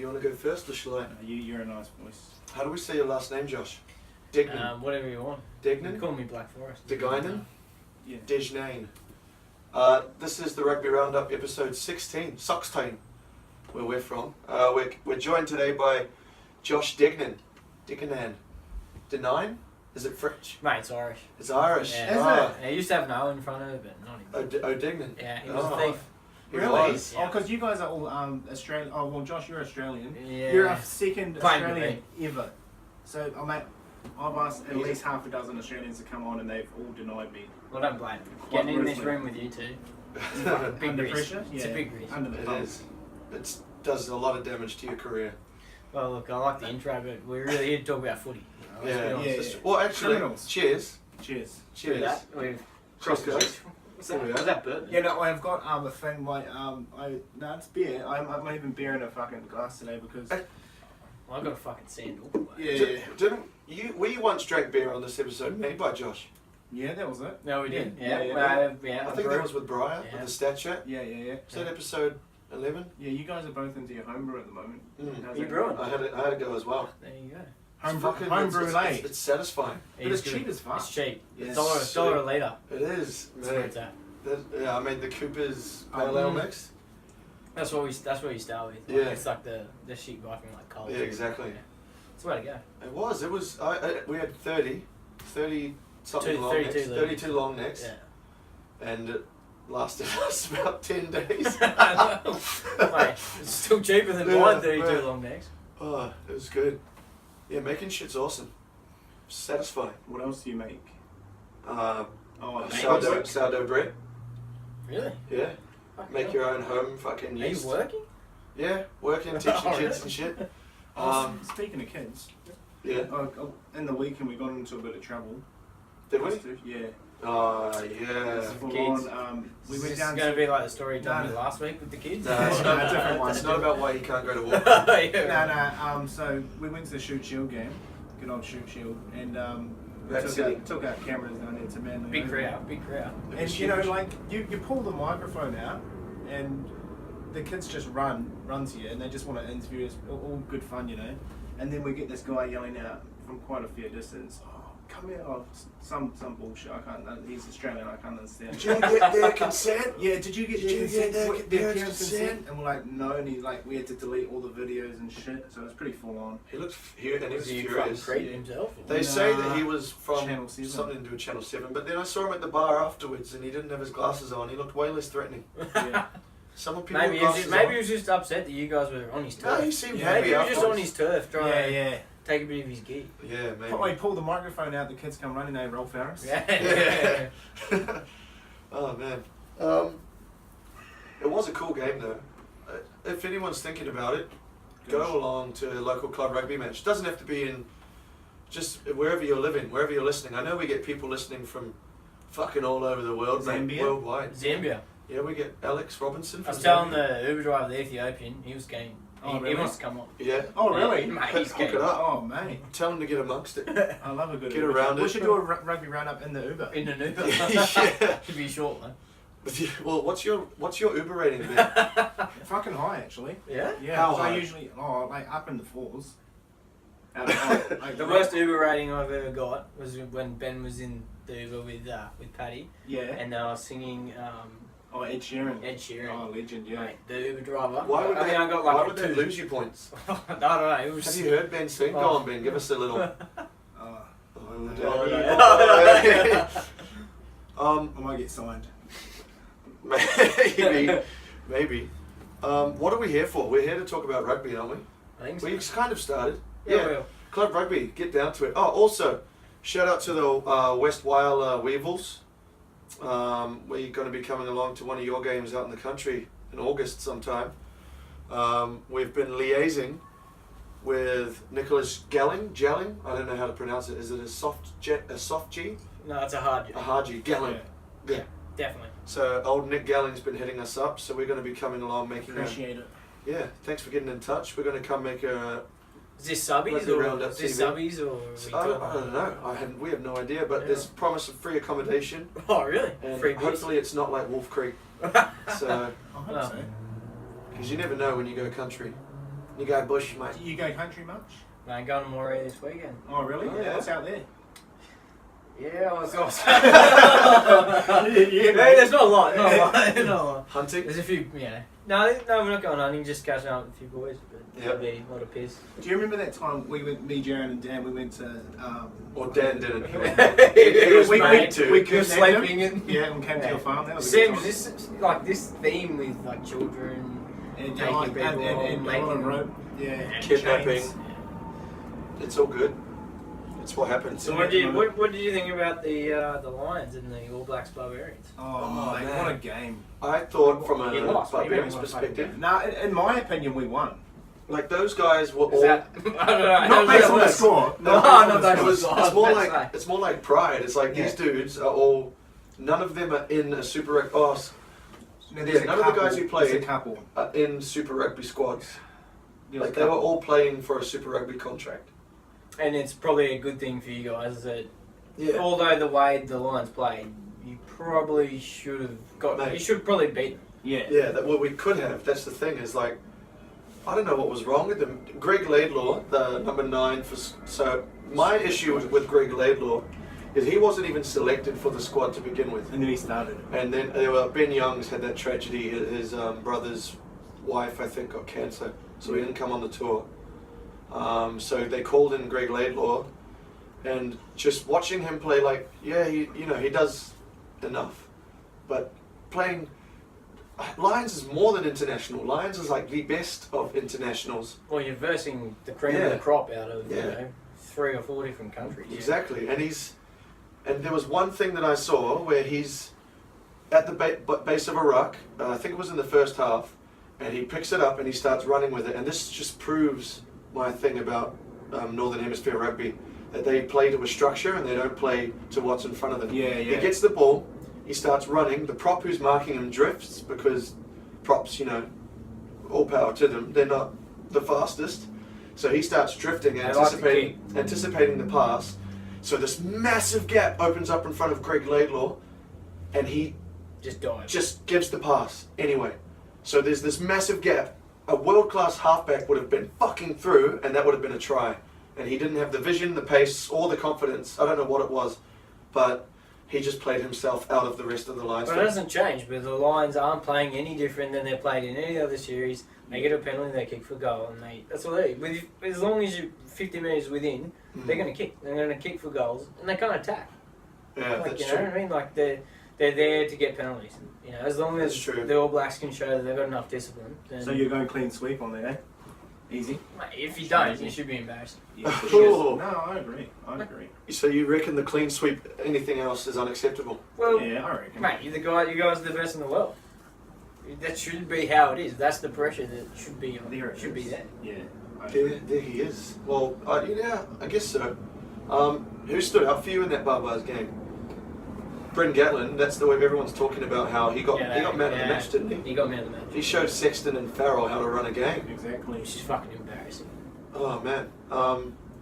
want to go first or shall I? No, you're a nice voice. How do we say your last name, Josh? Deignan. Whatever you want. Deignan? You call me Black Forest. Deignan? Yeah. Deignan. This is the Rugby Round Up episode 16, 16, where we're from. We're joined today by Josh Deignan. Deignan. Deignan? Is it French? Mate, it's Irish. It's Irish. Yeah. Is it? Yeah, I used to have an O in front of it, but not anymore. Deignan. Yeah, he was a thief. He Really? was. Oh, because you guys are all Australian. Oh, well, Josh, you're Australian. Yeah. You're a second Claim to Australian ever. So, mate, I've asked at least half a dozen Australians to come on, and they've all denied me. Well, don't blame me. Quite Getting in this ruthless. room with you two. Big Under risk. pressure? It's a Yeah. big risk. Under the It pump. is. It does a lot of damage to your career. Well, look, I like the intro, but we're really here to talk about footy. Let's be Yeah. honest. Yeah. Well, actually, Criminals. cheers. Cheers. Cheers. That, we've Cross goes. What's There we that? are. Is that Bert? Yeah, no, I've got a thing like no, it's beer. I'm not even beer in a fucking glass today because Well, I've got a fucking sandal. yeah, We once drank beer on this episode made by Josh. yeah, that was it. No, we did. Yeah, Yeah, I think that was with Briar, Yeah. with the stat chat. Yeah. Is that episode 11? Yeah, you guys are both into your homebrew at the moment. How's You that brewing? going? I had to go as well. There you go. Homebrew late. It's satisfying. But It it's is good. cheap as fuck. It's cheap. Yeah. Dollar a litre. It is. That's where it's at. Yeah, I made the Cooper's Pale Ale mix. That's what you start with. Like, Yeah. It's like the shit guy from like college. Yeah, exactly. Yeah. It's the way to go. It was. We had 30 something long 32 necks, litres. 32 long necks, Yeah. and it lasted us about 10 days. Mate, it's still cheaper than Yeah, buying 32 yeah. long necks. Oh, it was good. Yeah, making shit's awesome. Satisfying. What else do you make? Uh, Oh, sourdough bread. Really? Yeah. Fucking Make hell. your own home fucking Are you yeast. working? Yeah, working, teaching Oh, kids really? and shit. Oh, speaking of kids, Yeah. in the weekend we got into a bit of trouble. Did we? Yeah. Oh, It's yeah. full Kids. on. We Is went this down going to to be like the story you told me No. last week with the kids? No, it's not a different one. It's not about why you can't go to work. Yeah. So we went to the Shoot Shield game, good old Shoot Shield, and we That's silly. took our cameras down there to man. Big crowd. And you know, like you pull the microphone out, and the kids just run to you, and they just want to interview us. All good fun, you know. And then we get this guy yelling out from quite a fair distance, "Oh, come here!" Oh, some bullshit. I can't. He's Australian. I can't understand. Did you get their consent? Yeah, did you get their parents' consent? And we're like, no, and he's like, we had to delete all the videos and shit, so it was pretty full on. He looked and he was He fucking furious. created himself. or- They say that he Nah. was from Channel 7. something to do with Channel 7, but then I saw him at the bar afterwards and he didn't have his glasses on. He looked way less threatening. Yeah. Some of people Maybe with he was glasses just, maybe on. he was just upset that you guys were on his turf. No, he seemed Yeah, happy Maybe he was just on afterwards. his turf trying to yeah. take a bit of his gear. Yeah, maybe. Oh, he pulled the microphone out, the kids come running, they roll Ferris. Yeah. Oh man, it was a cool game though. If anyone's thinking about it, go along to a local club rugby match. It doesn't have to be in just wherever you're living, wherever you're listening. I know we get people listening from fucking all over the world, mate, Zambia? worldwide. Zambia. Yeah, we get Alex Robinson I from was telling Zambia. the Uber driver, the Ethiopian, he was keen. Oh, He really? wants to come on. Yeah, Oh, really? Yeah, mate, he's hook keen. it up. Oh, mate. Tell him to get amongst it. I love a good Get Uber. around We it. should do a rugby roundup in the Uber. In an Uber. Yeah. Could be short, man. Well, what's your Uber rating been? Fucking high, actually. Yeah? Yeah, How 'cause high? I usually, like up in the fours. The worst Uber rating I've ever got was when Ben was in the Uber with Paddy, Yeah. and they were singing Oh, Ed Sheeran. Ed Sheeran. Oh, legend, yeah. Mate, the Uber driver. Why would I they? mean, I got Why like would a they 2. lose you points? I don't know. It was. Have you heard Ben sing? Go Oh. on, Ben. Give us a little. I might get signed. Maybe. What are we here for? We're here to talk about rugby, aren't we? I think so. We kind of started. Yeah, well. Club rugby. Get down to it. Oh, also, shout out to the West Wyle Weevils. We're going to be coming along to one of your games out in the country in August sometime. We've been liaising with Nicholas Gelling. I don't know how to pronounce it. Is it a soft G? No, it's a hard. A hard G. Gelling. Yeah, definitely. So old Nick Gelling's been hitting us up, so we're going to be coming along making Appreciate it. Yeah, thanks for getting in touch. We're going to come make a... Is this subbies Rugby or Round Up is this TV. subbies or? I don't know. We have no idea, but there's promise of free accommodation. Oh really? And Free beers. hopefully it's not like Wolf Creek. So, I hope No. so. because you never know when you go country. You go bush, mate. Do you go country much? Man, going to Moree this weekend. Oh, really? Oh, yeah. What's out there? Yeah, I was Yeah, there's not a lot, not a lot, not a lot. Hunting? There's a few, No, we're not going hunting, just catching up with a few boys, but Yep. it'll be a lot of piss. Do you remember that time me, Jaron and Dan, we went to... Or Dan didn't. It was we mate. we You're kidnapped sleeping him. in. Yeah, and came to your farm. That was a good Seems time. this theme with like children And taking people, and making rope. Yeah. Kidnapping. chains. It's all good. It's what happens. So what did you think about the Lions and the All Blacks Barbarians? Oh, mate, man. what a game. I thought from You a lost, but you Barbarians won. perspective, Nah, in my opinion, we won. like those guys were Is all. that, I don't know. Not based on the score. No, Not not based on the based score. on It's more That's like right. it's more like pride. It's like these dudes are all. None of them are in a Super Rugby. No, there's a none of the guys who there's played a couple. are in Super Rugby squads. There's Like a they were couple. all playing for a Super Rugby contract. And it's probably a good thing for you guys that Yeah. although the way the Lions played, you probably should have got. Mate. You should probably beat them. Yeah. Yeah, that what we could have. That's the thing. Is like, I don't know what was wrong with them. Greg Laidlaw, the number 9 for. So my issue with Greg Laidlaw is he wasn't even selected for the squad to begin with. And then he started. And then there were Ben Youngs had that tragedy. His brother's wife, I think, got cancer, so he didn't come on the tour. So they called in Greg Laidlaw, and just watching him play, like, yeah, he does enough, but playing Lions is more than international. Lions is like the best of internationals. Well, you're versing the cream of Yeah. the crop out of Yeah. 3 or 4 different countries. Exactly, and there was one thing that I saw where he's at the base of a ruck. I think it was in the first half, and he picks it up and he starts running with it. And this just proves my thing about Northern Hemisphere rugby, that they play to a structure and they don't play to what's in front of them. Yeah, He yeah. gets the ball, he starts running. The prop who's marking him drifts because props, all power to them. They're not the fastest, so he starts drifting, They like to anticipating the pass. So this massive gap opens up in front of Greg Laidlaw, and he Just dive. just gives the pass anyway. So there's this massive gap. A world-class halfback would have been fucking through, and that would have been a try. And he didn't have the vision, the pace, or the confidence. I don't know what it was, but he just played himself out of the rest of the Lions. But it doesn't change, but the Lions aren't playing any different than they're played in any other series. They get a penalty, they kick for goal, and that's all they do. As long as you're 50 metres within, they're going to kick. They're going to kick for goals, and they can't attack. Yeah, Like, that's you know true. what I mean? Like, they're there to get penalties. As long as That's true. the All Blacks can show that they've got enough discipline. Then, So you're going clean sweep on there, eh? Easy. mate, if you don't, you should be embarrassed. Yeah, for Oh. sure. No, I agree. So you reckon the clean sweep, anything else is unacceptable? Well, Yeah, I reckon. mate, you guys are the best in the world. That should be how it is. That's the pressure that should be on. There it Should be is. there. Yeah. I agree. There he is. Well, I guess so. Who stood up for you in that Barbars game? Bryn Gatlin. That's the way everyone's talking about how he got man of the match, didn't he? He got man of the match. He showed Sexton and Farrell how to run a game. Exactly. Which is fucking embarrassing. Oh man.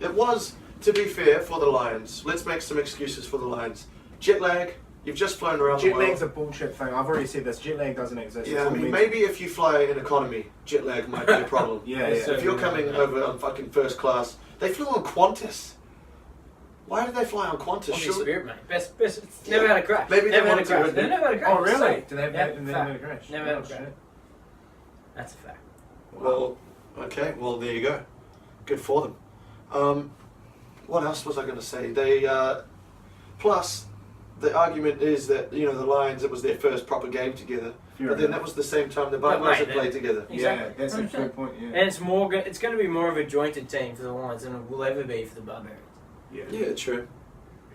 It was, to be fair, for the Lions. Let's make some excuses for the Lions. Jet lag. You've just flown around the Jet world. lag's a bullshit thing. I've already said this. Jet lag doesn't exist. Yeah, It's I all mean, mental. maybe if you fly in economy, jet lag might be a problem. Yeah, Yes, yeah. If you're coming over on fucking first class, they flew on Qantas. Why did they fly on Qantas? On your Surely- spirit, mate. Best. It's never had a crash. Maybe they never had a wanted to, crash. didn't They never had a crash. Oh, really? So, Do they have yeah, that in fact. the crash? Never had a Oh, crash. shit. That's a fact. Well, okay. Well, there you go. Good for them. What else was I going to say? They plus the argument is that the Lions, it was their first proper game together. Fair But then enough. that was the same time the But Barbars mate, had played together. Exactly. Yeah, that's a 100%. good point. Yeah. And it's it's going to be more of a jointed team for the Lions than it will ever be for the Barbarians. Yeah, true.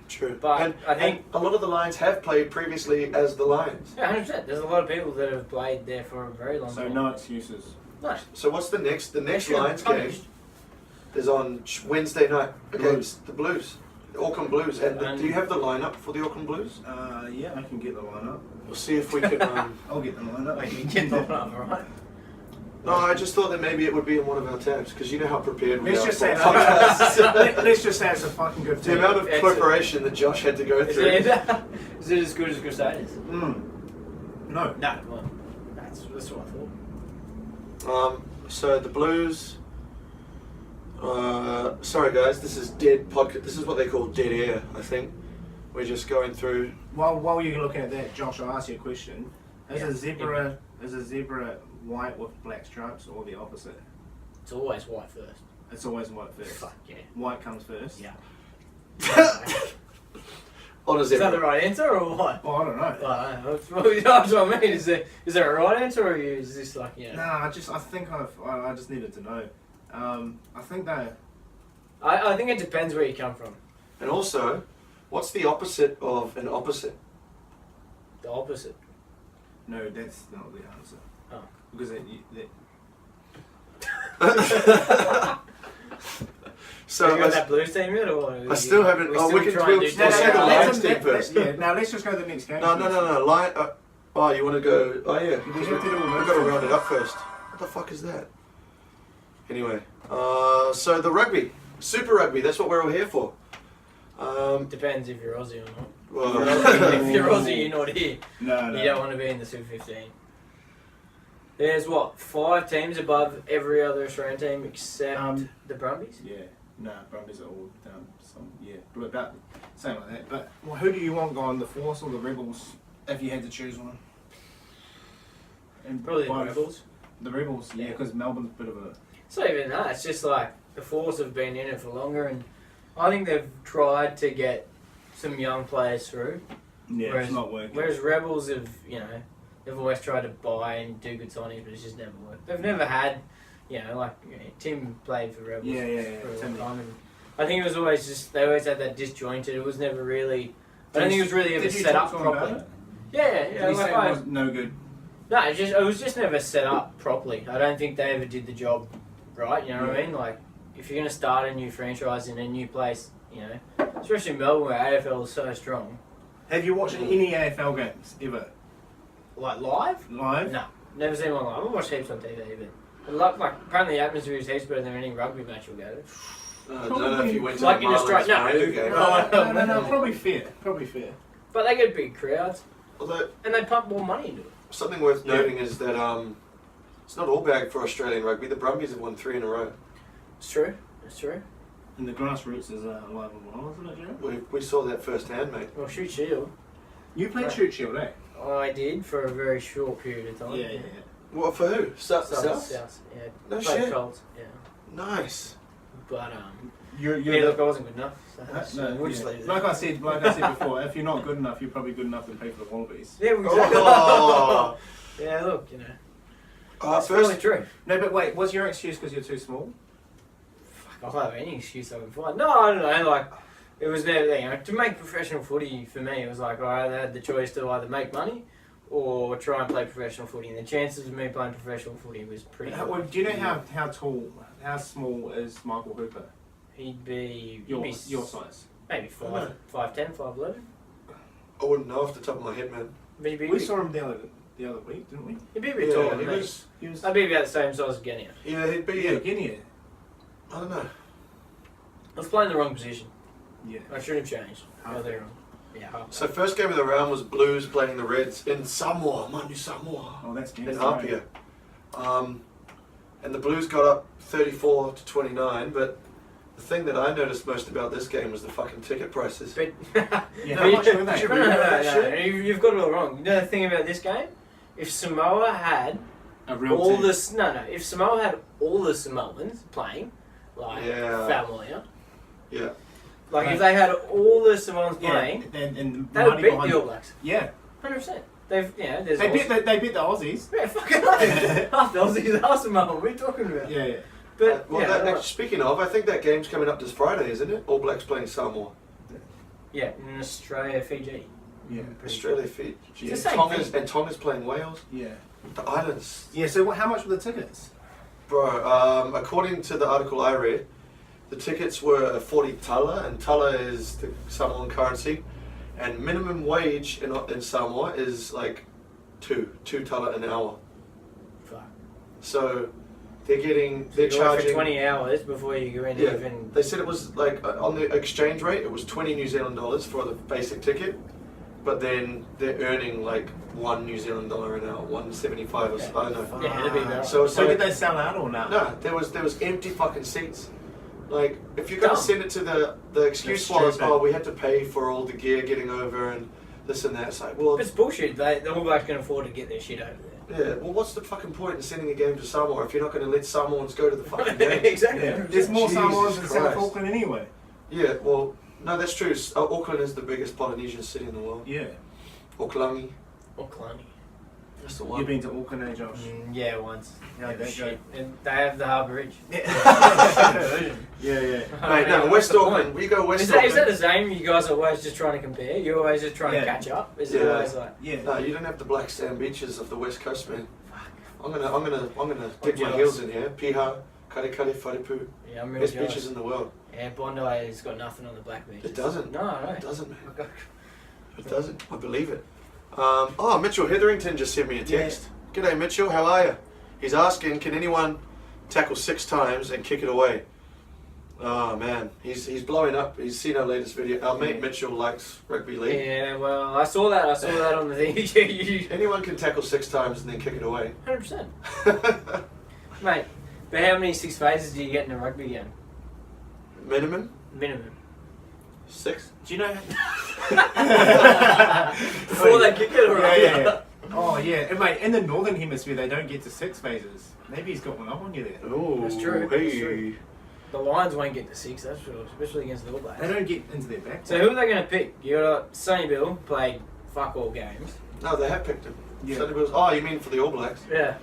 True. But and, I think- and a lot of the Lions have played previously as the Lions. Yeah, 100%. There's a lot of people that have played there for a very long So time. no excuses. No. So what's the next? The next They should Lions have game punished. is on Wednesday night Blues. against the Blues, the Auckland Blues. And And- do you have the lineup for the Auckland Blues? Yeah, I can get the lineup. We'll see if we can. I'll get the lineup. Like, you get that up, alright? No, I just thought that maybe it would be in one of our tabs because you know how prepared we Let's are. just for say podcasts. let's just say it's a fucking good The team. amount of It's preparation that Josh had to go Is through. it as good as Crusaders? No. No. Well, that's what I thought. So the Blues, Sorry guys, this is dead podcast. This is what they call dead air, I think. We're just going through. While you're looking at that, Josh, I'll ask you a question. Is Yeah. a zebra white with black stripes or the opposite? It's always white first. It's always white first. Fuck yeah. White comes first. Yeah. On a Is that zebra. the right answer or what? Well, I don't know. That's what I mean. Is there a right answer or is this like, you know? Nah, I just needed to know. I think that. I think it depends where you come from. And also, what's the opposite of an opposite? The opposite. No, that's not the answer. Oh. Because So Have you got that Blues team yet, or I still haven't. Oh, we can. We'll say the Lions team first. Yeah, now let's just go to the next game. No. Lion. Oh, you want to go? Oh yeah. We have to do all We've got to round it up first. What the fuck is that? Anyway, so the rugby, Super Rugby. That's what we're all here for. Depends if you're Aussie or not. Well, If you're Aussie, you're not here. No. You don't want to be in the Super 15. There's 5 teams above every other Australian team except the Brumbies? Yeah. No, Brumbies are all down. But about same like that. But who do you want going, the Force or the Rebels, if you had to choose one? And Probably the both. Rebels. The Rebels, yeah, Yeah. because Melbourne's a bit of a. It's not even that. It's just like the Force have been in it for longer, and I think they've tried to get some young players through. Yeah, Whereas- it's not working. Whereas Rebels have, they've always tried to buy and do good signings, but it's just never worked. They've never had, Tim played for Rebels for a long Tim. time, and I think it was always just they always had that disjointed. It was never really. I don't think it was really ever Did you set talk up to him about properly. it? Yeah. Did he say it was no good? No, it was just never set up properly. I don't think they ever did the job right. You know what I mean? Like, if you're going to start a new franchise in a new place, especially Melbourne where AFL is so strong. Have you watched any AFL games ever? Like live? Live? No, never seen one live. I've watched heaps on TV, but like apparently the atmosphere is heaps better than any rugby match you'll go to. I don't know if you went to Like the in Australia- Marlins Maroon game. No, probably fair. But they get big crowds Although and they pump more money into it. something worth noting is that it's not all bad for Australian rugby. The Brumbies have won 3 in a row. It's true. It's true. And the grassroots is alive and well, isn't it, Joe? We saw that firsthand, mate. Well, shoot shield. You played Right. shoot shield, eh? I did for a very short period of time. Yeah. What for who? South. South. Yeah. No Played shit. Colts. Yeah. Nice. But You're look, I wasn't good enough. So we'll just yeah. leave it Like there. I said before, if you're not good enough, you're probably good enough to pay for the Wallabies. Yeah, exactly. Oh. Yeah, look, that's First, really true. No, but wait, was your excuse because you're too small? Fuck, I'll have any excuse I can find. No, I don't know. Like, it was never, to make professional footy for me, it was like, I had the choice to either make money or try and play professional footy. And the chances of me playing professional footy was pretty good. Well, do you know how small is Michael Hooper? He'd be Your size. maybe 5'10", 5'11". I wouldn't know off the top of my head, man. Maybe We saw him the other week, didn't we? he'd be a bit Yeah, taller he than me. was. He was. I'd be about the same size as Genia. Yeah, he'd be. Yeah, Guinea. I don't know. I was playing the wrong position. Yeah. I should have changed. Half Earlier on. Yeah, half. So first game of the round was Blues playing the Reds in Samoa, Manu Samoa, Oh, that's in Guinea. Apia. And the Blues got up 34-29, but the thing that I noticed most about this game was the fucking ticket prices. But Yeah, No, how much were they? should no, we no, know no, that no, shit? You've got it all wrong. You know the thing about this game? If Samoa had A real all team. the if Samoa had all the Samoans playing, like Yeah. Familia, Yeah. like Right. if they had all the Samoans Yeah, playing, and they would money beat behind the All it. Blacks. Yeah, 100%. They've there's they Aussies. beat the Aussies. Yeah, fucking right. Half the Aussies are Samoan. What are you talking about? Yeah. But Well, speaking of, I think that game's coming up this Friday, isn't it? All Blacks playing Samoa. yeah, in Australia, Fiji. Yeah. Australia, Fiji. It's the same thing. Tonga's playing Wales. Yeah. The islands. Yeah. So how much were the tickets? Bro, according to the article I read, the tickets were 40 tala, and tala is the Samoan currency, and minimum wage in Samoa is like two tala an hour. Fuck. So they're You work charging. for 20 hours before you go in. Yeah, Even they said it was like on the exchange rate, it was 20 New Zealand dollars for the basic ticket, but then they're earning like $1 New Zealand dollar an hour, 175 or so. I don't know. Yeah, it'd be about- So So did they sell out or not? No, there was empty fucking seats. Like, if you're going to Dumb. send it to the excuse That's was, stupid. oh, we had to pay for all the gear getting over and this and that. It's like, well, It's bullshit. The All Blacks can afford to get their shit over there. yeah, well, what's the fucking point in sending a game to Samoa if you're not going to let Samoans go to the fucking game? Exactly. Yeah. There's more Jesus Samoans in South Christ. Auckland anyway. Yeah, well, no, that's true. Auckland is the biggest Polynesian city in the world. Yeah. Aucklangi, Or Kalani. that's the one. You've been to Auckland, eh, Josh? Yeah, once. How'd that Shit. And they have the Harbour Bridge. Yeah, yeah. Mate, no, West Auckland. We go West Is that Auckland. the same? You guys are always just trying to compare? You're always just trying Yeah. to catch up? Is it Yeah. always like, Yeah. No, you don't have the black sand beaches of the West Coast, man. I'm gonna dig my jealous. heels in here. Piha, Karekare, Wharepu. yeah, I'm real Best jealous. beaches in the world. Yeah, Bondi has got nothing on the black beach. It doesn't. No, no. It doesn't, man. Okay. It doesn't. I believe it. Mitchell Hetherington just sent me a text. G'day, Mitchell. How are you? He's asking, can anyone tackle 6 times and kick it away? Oh man, he's blowing up. He's seen our latest video. Our mate Mitchell likes rugby league. Yeah, well, I saw that. I saw that on the thing. Anyone can tackle 6 times and then kick it away. 100%. Mate, but how many 6 phases do you get in a rugby game? Minimum Minimum. 6. Do you know? Before they kick it, or Yeah. Oh yeah, and mate, in the northern hemisphere they don't get to 6 phases. Maybe he's got one up on you there. Oh, That's true, Hey. that's true. The Lions won't get to 6, that's for sure, especially against the All Blacks. They don't get into their back. So who are they going to pick? You got Sonny Bill, played fuck all games. No, they have picked him. Yeah. Sonny Bill's- oh, you mean for the All Blacks? Yeah.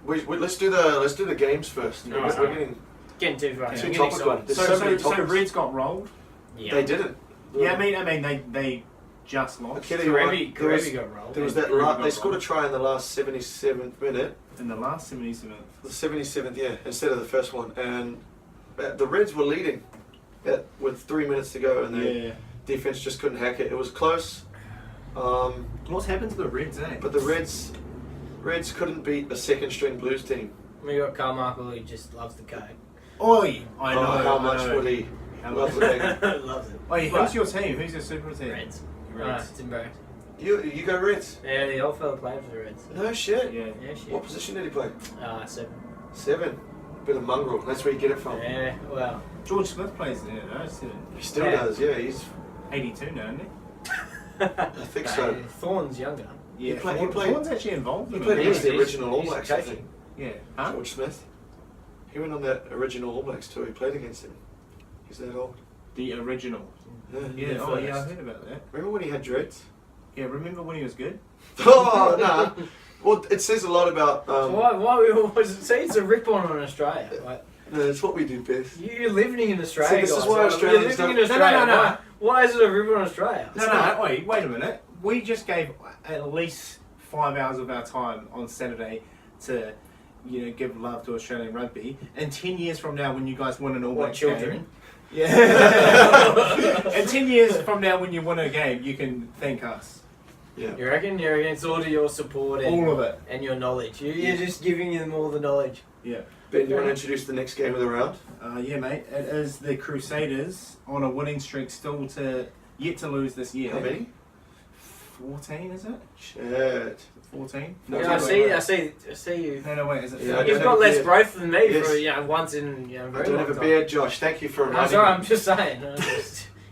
Let's do the games first. No, we're sorry. getting Getting too far. Too Getting topical. excited. There's So, so many so topics. Reds got rolled. Yeah. They didn't. Yeah, I mean they just lost Okay, there Karevi got rolled. There was that. Karevi got They scored a rolled. try in the last 77th minute. in the last 77th. The 77th, yeah, instead of the first one, and the Reds were leading with 3 minutes to go, and the Yeah. defense just couldn't hack it. It was close, What's happened to the Reds, eh? but the Reds couldn't beat a second-string Blues team. We got Carmichael who just loves the cake. Oi! I know. How much would he love the game? Loves it. Oi, But- who's your team? Who's your super team? Reds. Reds. It's embarrassing. You go Reds? Yeah, the old fella played for the Reds. No shit. Yeah. Yeah, shit. What position did he play? 7. 7. Bit of mongrel. That's where you get it from. Yeah, well. George Smith plays there, no? It's He still Yeah. does. Yeah, he's. 82 now, isn't I think so. Thorne's younger. he? Yeah. He played- Thorne's actually involved He in played it. against the He's- original All he's Blacks, I coaching. think. Yeah. Huh? George Smith. He went on that original All Blacks tour. He played against him. He's that old. The original. Yeah. Yeah, The oh yeah, I first. heard about that. Remember when he had dreads? Yeah, remember when he was good? Oh, nah. Well, it says a lot about. Why we always see it's a rip on Australia. Like, No, it's what we do best. you're living in Australia. See, this is guys. why Like, Australians you're living in don't- No, Australia. no, no, no. Why is it a rip on Australia? No, wait a minute. We just gave at least 5 hours of our time on Saturday to, give love to Australian rugby. And 10 years from now, when you guys win an All What, Blacks children? game, yeah. And 10 years from now, when you win a game, you can thank us. Yeah. You reckon? You're against all of your support and, All of it. and your knowledge. You're just giving them all the knowledge. Yeah. Ben, you want to introduce the next game of the round? Yeah, mate. It is the Crusaders on a winning streak, yet to lose this year. How many? 14, is it? Shit. 14? No, Yeah, I wait. see you. No, wait, is it? Yeah, I 15? don't You've have got a less beard. growth than me Yes. for once in I very don't long have a time. beard, Josh. Thank you for I'm reminding sorry, me. I'm just saying.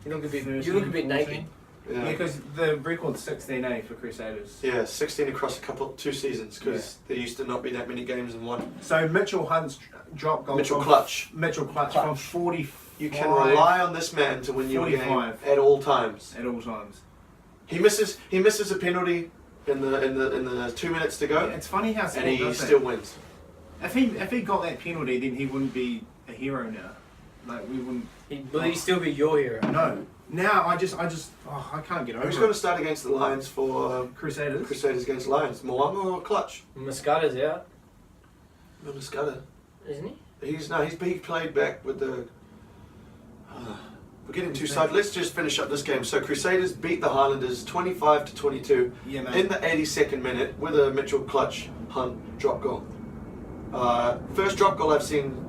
You look a bit 13, naked. 14? Yeah. Yeah, because the record's 16A for Crusaders. Yeah, 16 across 2 seasons because there used to not be that many games in one. So Mitchell Hunt's drop goal. Mitchell from, Clutch. Mitchell Clutch Clutch. from 40. You can rely on this man to win your game 45. at all times. At all times. He misses a penalty in the 2 minutes to go, Yeah, it's funny how and Saul he does still that. wins. If he got that penalty, then he wouldn't be a hero now. Like we wouldn't. Will he still be your hero? No. Now I can't get over Who's it. going to start against the Lions for Crusaders. Crusaders against Lions? Moanga or Clutch? Muscata's out, No, Muscata. isn't he? He played back with the. We're getting too side. Let's just finish up this game. So Crusaders beat the Highlanders 25-22 Yeah, mate. in the 82nd minute with a Mitchell Clutch Hunt drop goal. First drop goal I've seen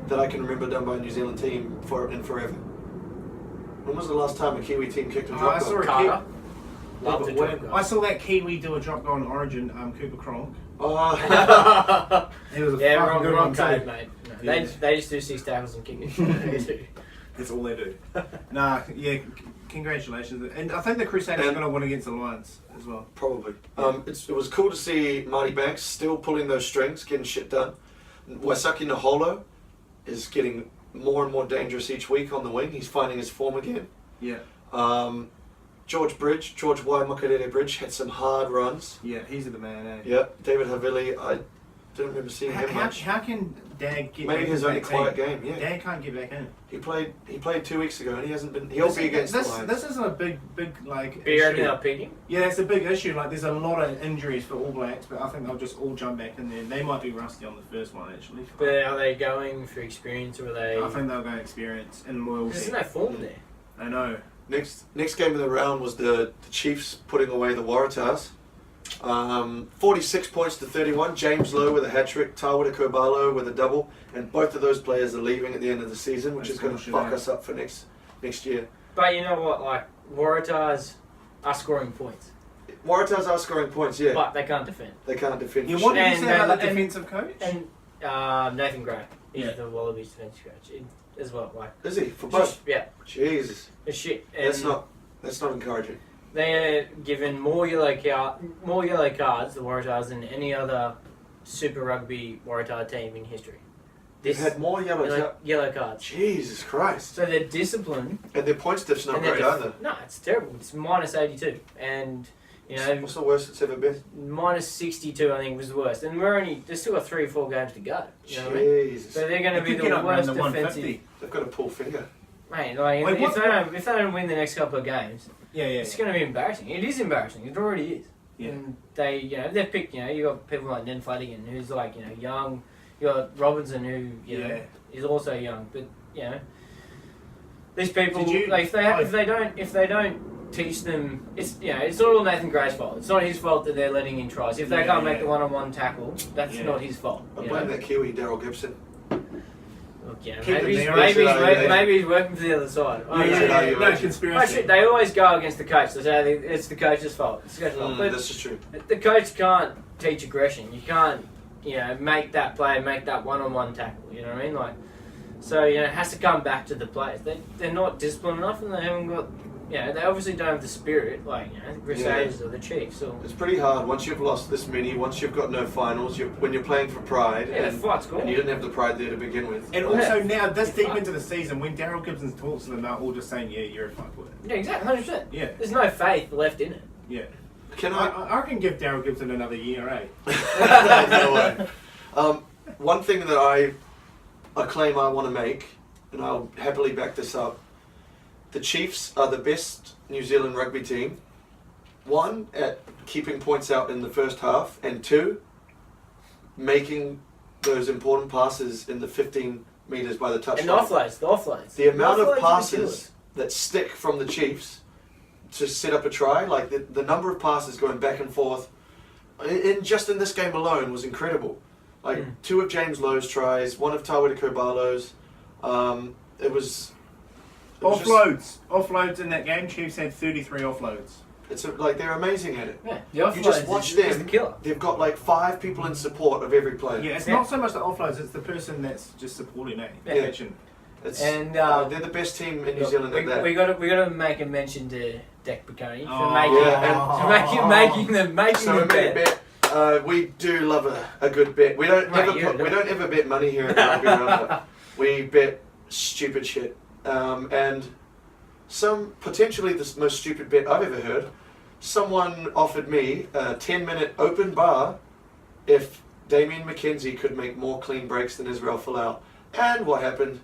that I can remember done by a New Zealand team in forever. When was the last time a Kiwi team kicked a I drop saw goal? it. Carter. Yeah, Love but to when- drop goal. I saw that Kiwi do a drop goal in Origin. Cooper Cronk. Oh, It was a Yeah, fucking good wrong one code, too. mate. No. They just do 6 tackles and kick it. That's all they do. Nah, yeah, congratulations. And I think the Crusaders are going to win against the Lions as well. Probably. It was cool to see Marty Banks still pulling those strings, getting shit done. Waisaki Naholo is getting more and more dangerous each week on the wing. He's finding his form again. Yeah. George Waimakarere Bridge had some hard runs. Yeah, he's the man, eh? Yeah. David Havili, I don't remember seeing him much. How can Dag get Maybe back his in only that quiet team? game, yeah. Dag can't get back in. He played 2 weeks ago and he hasn't been. He'll be against the Lions. This isn't a big like Beer issue. now picking. Yeah, it's a big issue. Like, there's a lot of injuries for All Blacks, but I think they'll just all jump back in there. They might be rusty on the first one, actually. But are they going for experience or are they? I think they'll go experience and loyalty. There's no form there. I know. Next game of the round was the Chiefs putting away the Waratahs. 46 points to 31. James Lowe with a hat-trick, Tawera Kobalo with a double, and both of those players are leaving at the end of the season, which is going to fuck us up for next year. But you know what? Like, Waratahs are scoring points. Waratahs are scoring points, yeah. But they can't defend. They can't defend. Yeah, for what shit. did you say about the And- defensive coach? And Nathan Gray, he's Yeah. the Wallabies defence coach as well. Like, Is he? For both? yeah, Jesus. it's shit. And That's not encouraging. They're given more yellow cards, the Waratahs, than any other Super Rugby Waratah team in history. They've had more yellow cards. Jesus Christ. So their discipline. And their point stiff's not and their great either. No, it's terrible. It's minus 82. And, you know, What's the worst it's ever been? minus 62, I think, was the worst. And there's still got 3 or 4 games to go. You know what I mean? Jesus. So they're going to be They could get the up around worst the defensive. 150. They've got a pull finger. Mate, like, Wait, if they don't win the next couple of games, Yeah. it's going to be embarrassing. It is embarrassing. It already is. Yeah. And they, they've picked, you got people like Nen Flanagan, who's like, young. You got Robinson, who, is also young. But, these people, like, if they don't teach them, it's not all Nathan Gray's fault. It's not his fault that they're letting in tries. If they can't make the one-on-one tackle, that's not his fault. I blame that Kiwi, Daryl Gibson. Look, Keep maybe it maybe he's working for the other side. No, Oh, conspiracy. shit, they always go against the coach. They say it's the coach's fault. It's the coach's fault. But This is true. the coach can't teach aggression. You can't, make that play, make that one-on-one tackle. You know what I mean? Like, so it has to come back to the players. They're not disciplined enough, and they haven't got. They obviously don't have the spirit, like the Crusaders or the Chiefs. Or It's pretty hard once you've lost this many. Once you've got no finals, when you're playing for pride. the fight's gone. And you didn't have the pride there to begin with. And also now, this deep into the season, when Daryl Gibson talks to them, they're all just saying, "Yeah, you're a fuckwit." Yeah, exactly, 100%. Yeah. There's no faith left in it. Yeah. Can I can give Daryl Gibson another year, eh? No way. One thing that a claim I want to make, and I'll happily back this up. The Chiefs are the best New Zealand rugby team. 1, at keeping points out in the first half, and 2, making those important passes in the 15 metres by the touchline. And the offloads. The amount of offloads are passes that stick from the Chiefs to set up a try, like the number of passes going back and forth, just in this game alone was incredible. Like 2 of James Lowe's tries, 1 of Tawera Kobalo's. It was Offloads in that game. Chiefs had 33 offloads. They're amazing at it. Yeah, the offloads You just watch is them. the killer. They've got like 5 people in support of every player. Yeah, it's not so much the offloads; it's the person that's just supporting it. Yeah. Catching. They're the best team in New Zealand at that. We got to make a mention to Dec Piccone Yeah, for making So the we made a bet. bet. We do love a good bet. We don't ever bet money here at Rugby Round Up. We bet stupid shit. And potentially the most stupid bet I've ever heard. Someone offered me a 10-minute open bar if Damien McKenzie could make more clean breaks than Israel Folau. And what happened?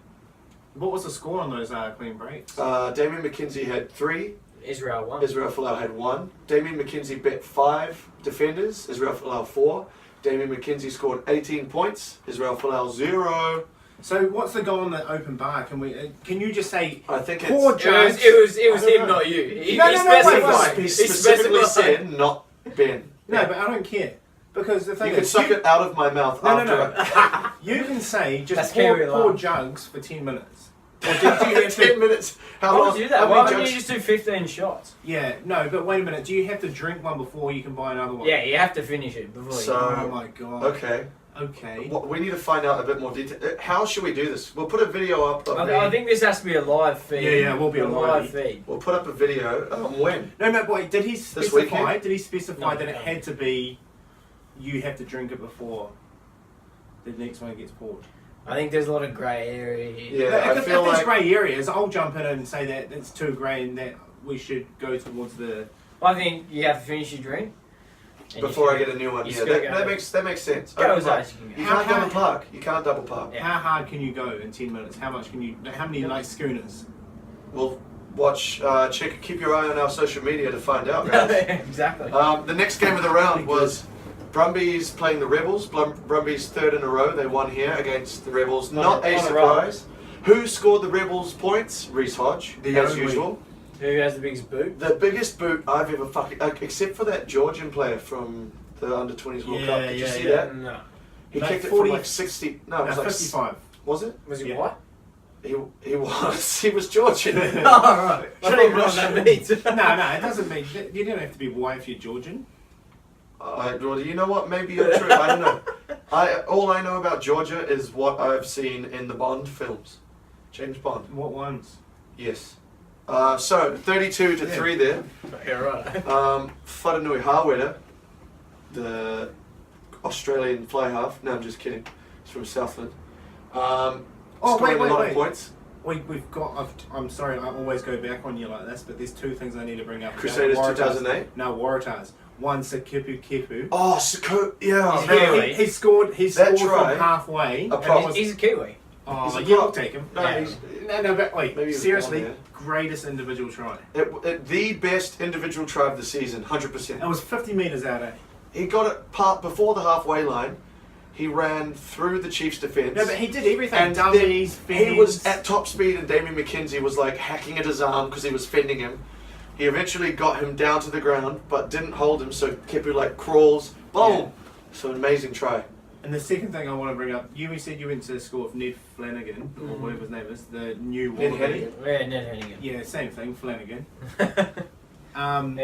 What was the score on those clean breaks? Damien McKenzie had 3. Israel won. Israel Folau had 1. Damien McKenzie bet 5 defenders. Israel Folau 4. Damien McKenzie scored 18 points. Israel Folau 0. So what's the goal on the open bar? Can you just say? I think poor it's. judge? It was I don't him, know. not you. He No, specified. wait. He specifically said not Ben. No, but I don't care because the thing You could is, suck it out of my mouth No. You can say That's just Kiwi poor laugh. jugs for 10 minutes. Or do you have 10 minutes? How Why long? would you do that? How Why many don't you jugs? just do 15 shots? Yeah, no, but wait a minute. Do you have to drink one before you can buy another one? Yeah, you have to finish it before So- you. Oh my god. Okay. Okay. We need to find out a bit more detail. How should we do this? We'll put a video up. I think this has to be a live feed. Yeah, we'll be a live feed. We'll put up a video. When? No, wait. Did he specify? Weekend? Did he specify that it No. had to be? You have to drink it before the next one gets poured. I think there's a lot of grey area here. Yeah, if I feel there's like grey areas, I'll jump in and say that it's too grey and that we should go towards the. I think you have to finish your drink. and before I you get a new one. you Yeah, just gotta that go. makes sense. Go as hard as you can You go. can't double park. You can't double park. Yeah. How hard can you go in 10 minutes? How much can you? How many like schooners? We'll watch. Keep your eye on our social media to find out, guys. Exactly. The next game of the round was Brumbies playing the Rebels. Brumbies third in a row. They won here against the Rebels. Not a surprise. Who scored the Rebels points? Reece Hodge, as usual. Who has the biggest boot? The biggest boot I've ever fucking... except for that Georgian player from the Under-20s World Cup. Did you see that? No. He Like kicked it 40 from like 60... No, it was like... 55. Was it? Was he Yeah. white? He was. He was Georgian. Oh, right. I don't even know what that means. No, it doesn't mean you don't have to be white if you're Georgian. Well, you know what? Maybe you're true. I don't know. All I know about Georgia is what I've seen in the Bond films. James Bond. What ones? Yes. So 32 to 3 there. Yeah, right. Whanui Hawera, the Australian fly half. No, I'm just kidding. It's from Southland. Scoring a lot of points. We've got. I'm sorry, I always go back on you like this, but there's two things I need to bring up. Crusaders Waratahs. 2008. No, Waratahs. One, Kipu. Oh, yeah. He's man. Kiwi. He scored. He That scored try, from halfway. a prop. He's a Kiwi. Oh, He's a yeah, prop. I'll take him. No, Yeah. he's, No, but wait. Maybe he was Seriously, born greatest individual try. the best individual try of the season, 100%. It was 50 metres out, eh? He got it before the halfway line. He ran through the Chiefs' defence. No, but he did everything. And Dummies, he fends. was at top speed, and Damien McKenzie was like hacking at his arm because he was fending him. He eventually got him down to the ground, but didn't hold him, so Kepu like crawls. Boom! Yeah. So an amazing try. And the second thing I want to bring up, you said you went to school with Ned Flanagan, or whatever his name is, the new Ned Wallaby. Hennigan? Yeah, Ned Hennigan. Yeah, same thing, Flanagan. Yeah,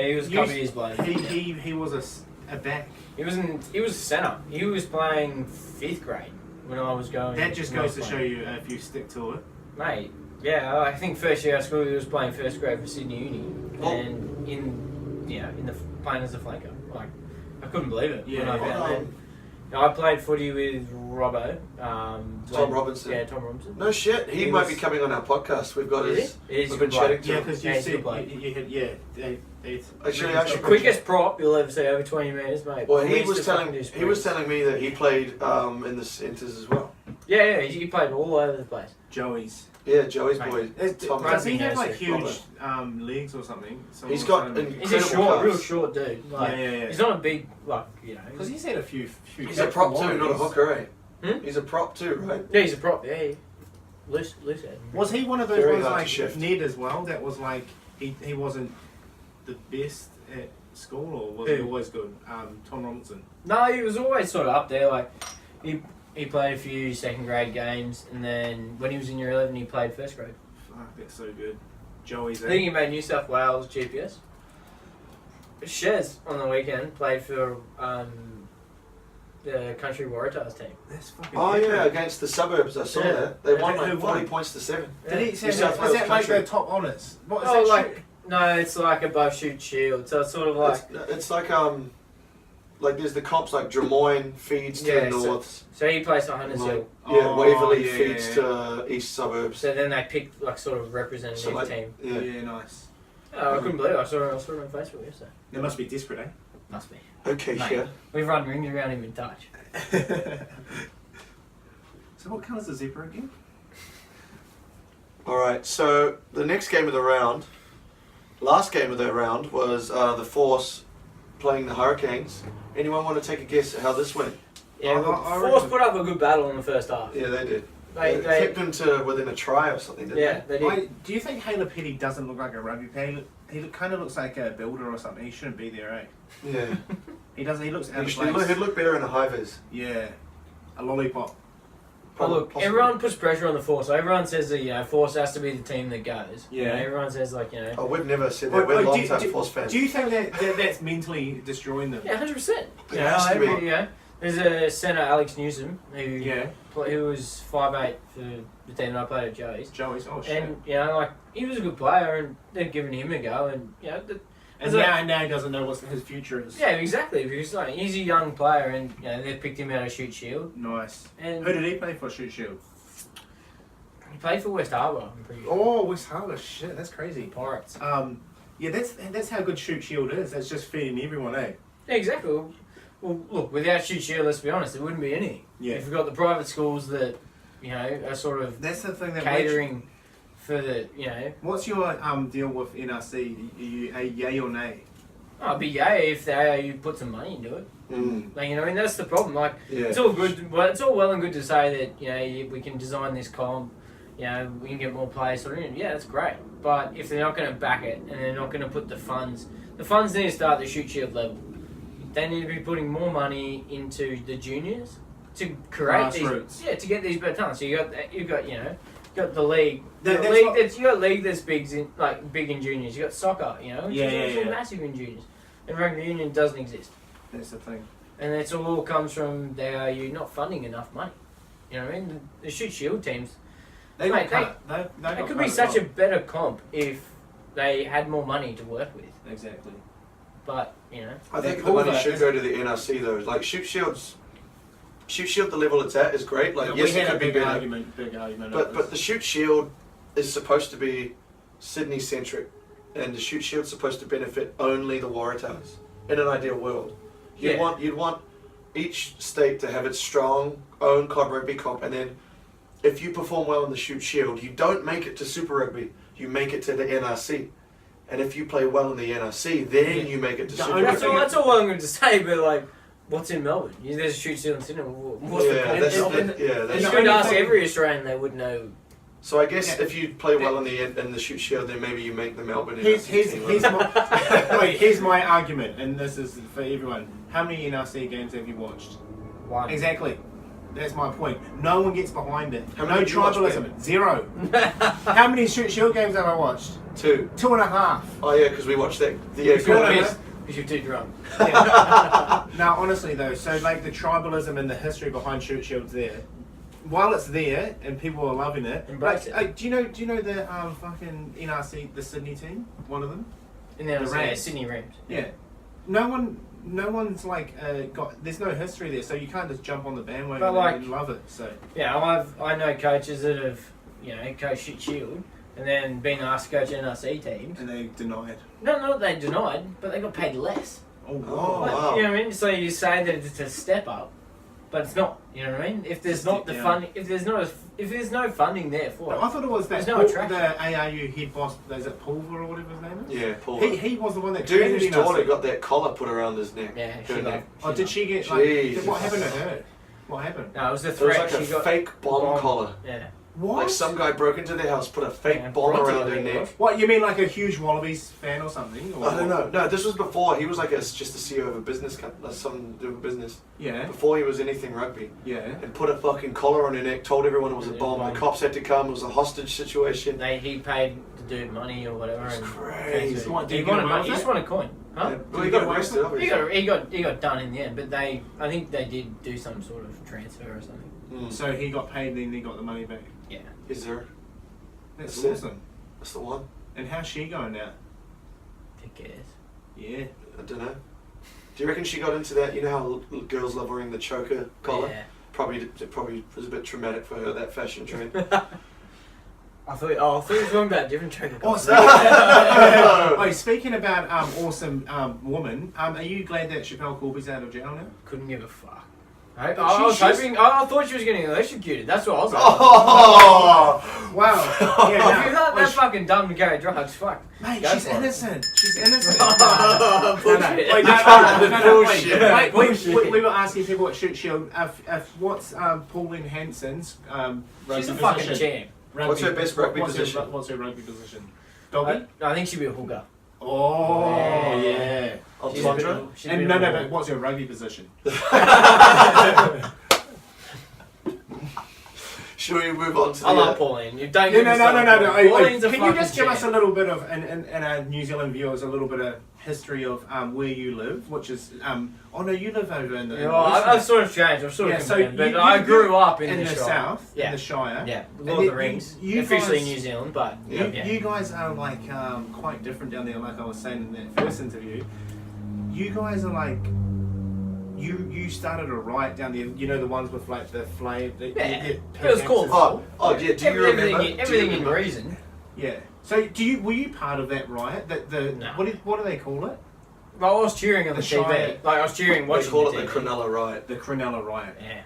he was a couple of years below. He was a back. He was a centre. He was playing 5th grade when I was going. That just when I goes was to show playing. you if you stick to it. Mate, yeah, I think first year of school he was playing 1st grade for Sydney Uni, Oh. and playing as a flanker. Like, I couldn't believe it when I found that. I played footy with Robbo. Tom Robinson. Yeah, Tom Robinson. No shit, he He might was- be coming on our podcast. We've got Is his. he? It is We've a been good bloke. chatting to Yeah, him. because Yeah, you he's a said good bloke. you had Actually, I The should quickest prop you'll ever see over 20 metres, mate. Well, he used was to fucking telling do sprints. me that he played in the centres as well. Yeah, he played all over the place. Joey's. Yeah, Joey's Mate. boy. Tom Does he Rugby have like nursery. huge legs or something? He's got Someone He's a Incredible real calves. short dude. Like, Yeah. He's not a big, Because he's had a few. He's a prop too, not a hooker, eh? Hmm? He's a prop too, right? Yeah, he's a prop. Yeah, loose head. Was he one of those Very ones hard to like shift. Ned as well? That was like he wasn't the best at school, or was he Who? always good? Tom Robinson. No, he was always sort of up there. Like, he played a few 2nd grade games, and then when he was in year 11, he played 1st grade. Fuck, that's so good. Joey's. I think he made New South Wales GPS. Shez on the weekend played for the country Waratahs team. That's fucking. Oh epic. yeah, against the suburbs. I saw Yeah. that. They won Who like 40 won? points to 7. Did he? Yeah. Is New South that Wales like country. their top honours? What is Oh, that? like no, it's like above shoot shield. So it's sort of like It's like there's the comps like Drummoyne feeds to Yeah, the so- north. so he plays for Hunters Like, Hill. yeah, Oh, Waverley yeah, feeds yeah. to east suburbs. So then they picked like sort of representative So, like, team. Yeah. Yeah, nice. Oh, I couldn't believe it. I saw him on Facebook yesterday. They must be desperate, eh? Must be. Okay, Mate. yeah. We've run rings around him in touch. So what colour's the zebra again? All right. So the next game of the round, last game of the round was the Force playing the Hurricanes. Anyone want to take a guess at how this went? Yeah, I Force reckon- put up a good battle in the first half. Yeah, they did. They kept them to within a try or something, didn't yeah, they did. Do you think Hayla Petty doesn't look like a rugby player? He kind of looks like a builder or something. He shouldn't be there, eh? they? Yeah. He doesn't. He looks out of He'd place. look better in a high vis. Yeah, a lollipop. Oh, look, Possibly. everyone puts pressure on the Force. So everyone says that, Force has to be the team that goes. You know, Yeah. everyone says, Oh, we've never said that. We're long-time Force fans. Do you think that that's mentally destroying them? Yeah, 100%. It has to be. There's a centre, Alex Newsom, who was 5'8" for the team that I played at Joey's. Oh shit. And like he was a good player, and they're giving him a go, and now he doesn't know what his future is. Yeah, exactly. Because like he's a young player, and they picked him out of Shoot Shield. Nice. And who did he play for? Shoot Shield. He played for West Harbour. I'm pretty sure. Oh, West Harbour. Shit, that's crazy. Pirates. Yeah, that's how good Shoot Shield is. That's just feeding everyone, eh? Yeah, exactly. Well, look, without Shoot Shield, let's be honest, there wouldn't be anything. Yeah. If you've got the private schools that are sort of that's the thing that catering for the What's your deal with NRC? Are you a yay or nay? Oh, it'd be yay if the ARU put some money into it. Like, that's the problem. Like, it's all good. Well, it's all well and good to say that we can design this comp. We can get more players. Yeah, that's great. But if they're not going to back it and they're not going to put the funds need to start at the Shoot Shield level. They need to be putting more money into the juniors to create to get these better talents. So you've got the league. You got league that's big in juniors. You got soccer, which is massive in juniors. And rugby union doesn't exist. That's the thing. And it's all comes from you not funding enough money. You know what I mean? The Shoot Shield teams. They could be such a better comp if they had more money to work with. Exactly. But I think the money should go to the NRC though. Like Shoot Shield, the level it's at is great. Like yes, it could be better. Big argument. But the Shoot Shield is supposed to be Sydney centric, and the Shoot Shield's supposed to benefit only the Waratahs. In an ideal world, you'd want each state to have its strong own club rugby comp, and then if you perform well in the Shoot Shield, you don't make it to Super Rugby. You make it to the NRC. And if you play well in the NRC, then you make it to Super Rugby. That's all I'm going to say, but like, what's in Melbourne? There's a Shoot Shield in Sydney. What's the point? You could ask every Australian, they would know. So I guess if you play well in the Shoot Shield, then maybe you make the Melbourne Here's my argument, and this is for everyone. How many NRC games have you watched? One. Exactly. That's my point. No one gets behind it. How many tribalism. Zero. How many Shoot Shield games have I watched? 2. 2.5. Oh yeah, because we watched that. Because you're too drunk. Yeah. Now, honestly though, so like the tribalism and the history behind Shoot Shield's there. While it's there and people are loving it, embrace it. Do you know the fucking NRC, the Sydney team? One of them. And then the Rams. Sydney Rams. Yeah. No one's got. There's no history there, so you can't just jump on the bandwagon and love it. So yeah, I know coaches that have coached Shoot Shield and then been asked to coach NRC teams, and they denied. No, they denied, but they got paid less. Oh wow! You know what I mean? So you say that it's a step up, but it's not. You know what I mean? If there's not the funding, if there's no funding there for it, I thought it was that the ARU head boss. Is it Pulver or whatever his name is? Yeah, Pulver. He was the one that. Dude, whose daughter got that collar put around his neck. Yeah, did she get? What happened to her? What happened? No, it was the threat. It was like a fake bomb collar. Yeah. What? Like some guy broke into their house, put a fake bomb around her neck. What, you mean like a huge Wallabies fan or something? Or I don't know. No, this was before. He was like just the CEO of a business company, something to do with business. Yeah. Before he was anything rugby. Yeah. And put a fucking collar on her neck, told everyone it was a bomb. The cops had to come. It was a hostage situation. He paid the dude money or whatever. It's crazy. He just wanted a coin. Huh? Yeah. Well, he got arrested, obviously. He got done in the end, but I think they did do some sort of transfer or something. So he got paid, then he got the money back. Yeah. Is there? That's awesome. That's the one. And how's she going now? Who cares? Yeah. I don't know. Do you reckon she got into that? You know how girls love wearing the choker collar? Yeah. It probably was a bit traumatic for her, that fashion trend. I thought you were talking about a different choker collar. Oh, speaking about awesome woman, are you glad that Chappelle Corby's out of jail now? Couldn't give a fuck. I thought she was getting electrocuted. That's what I was like. Oh! Wow. Yeah, if you're not that fucking dumb to carry drugs, fuck. Mate, she's innocent. She's innocent. Bullshit. We were asking people at Shoot Shield what's Pauline Hanson's she's a fucking champ. What's her best rugby position? What's her rugby position? Doggy? I think she'd be a hooker. Oh, yeah. Entendre? But what's your rugby position? Should we move on to I the... love Pauline. You don't No. Pauline's a Can you fucking just give us a champ. little bit of, and our New Zealand viewers, a little bit of history of where you live, which is, oh no, you live over in the... Yeah, well, I've sort of changed. I've sort of compared, but I grew up in the Shire. south, Yeah. in the Shire. Yeah, And Lord of the you- Rings. you Officially guys- New Zealand, but You guys are like quite different down there, like I was saying in that first interview. You guys are like... You started a riot down there, you know, the ones with like the flame... Yeah, it was cool. Oh, yeah, do you remember? Everything in reason. Yeah. So were you part of that riot? No. What do they call it? Well, I was cheering on the The TV. Shire. Like I was cheering They watching call the it the TV. Cronulla riot. The Cronulla riot. Yeah.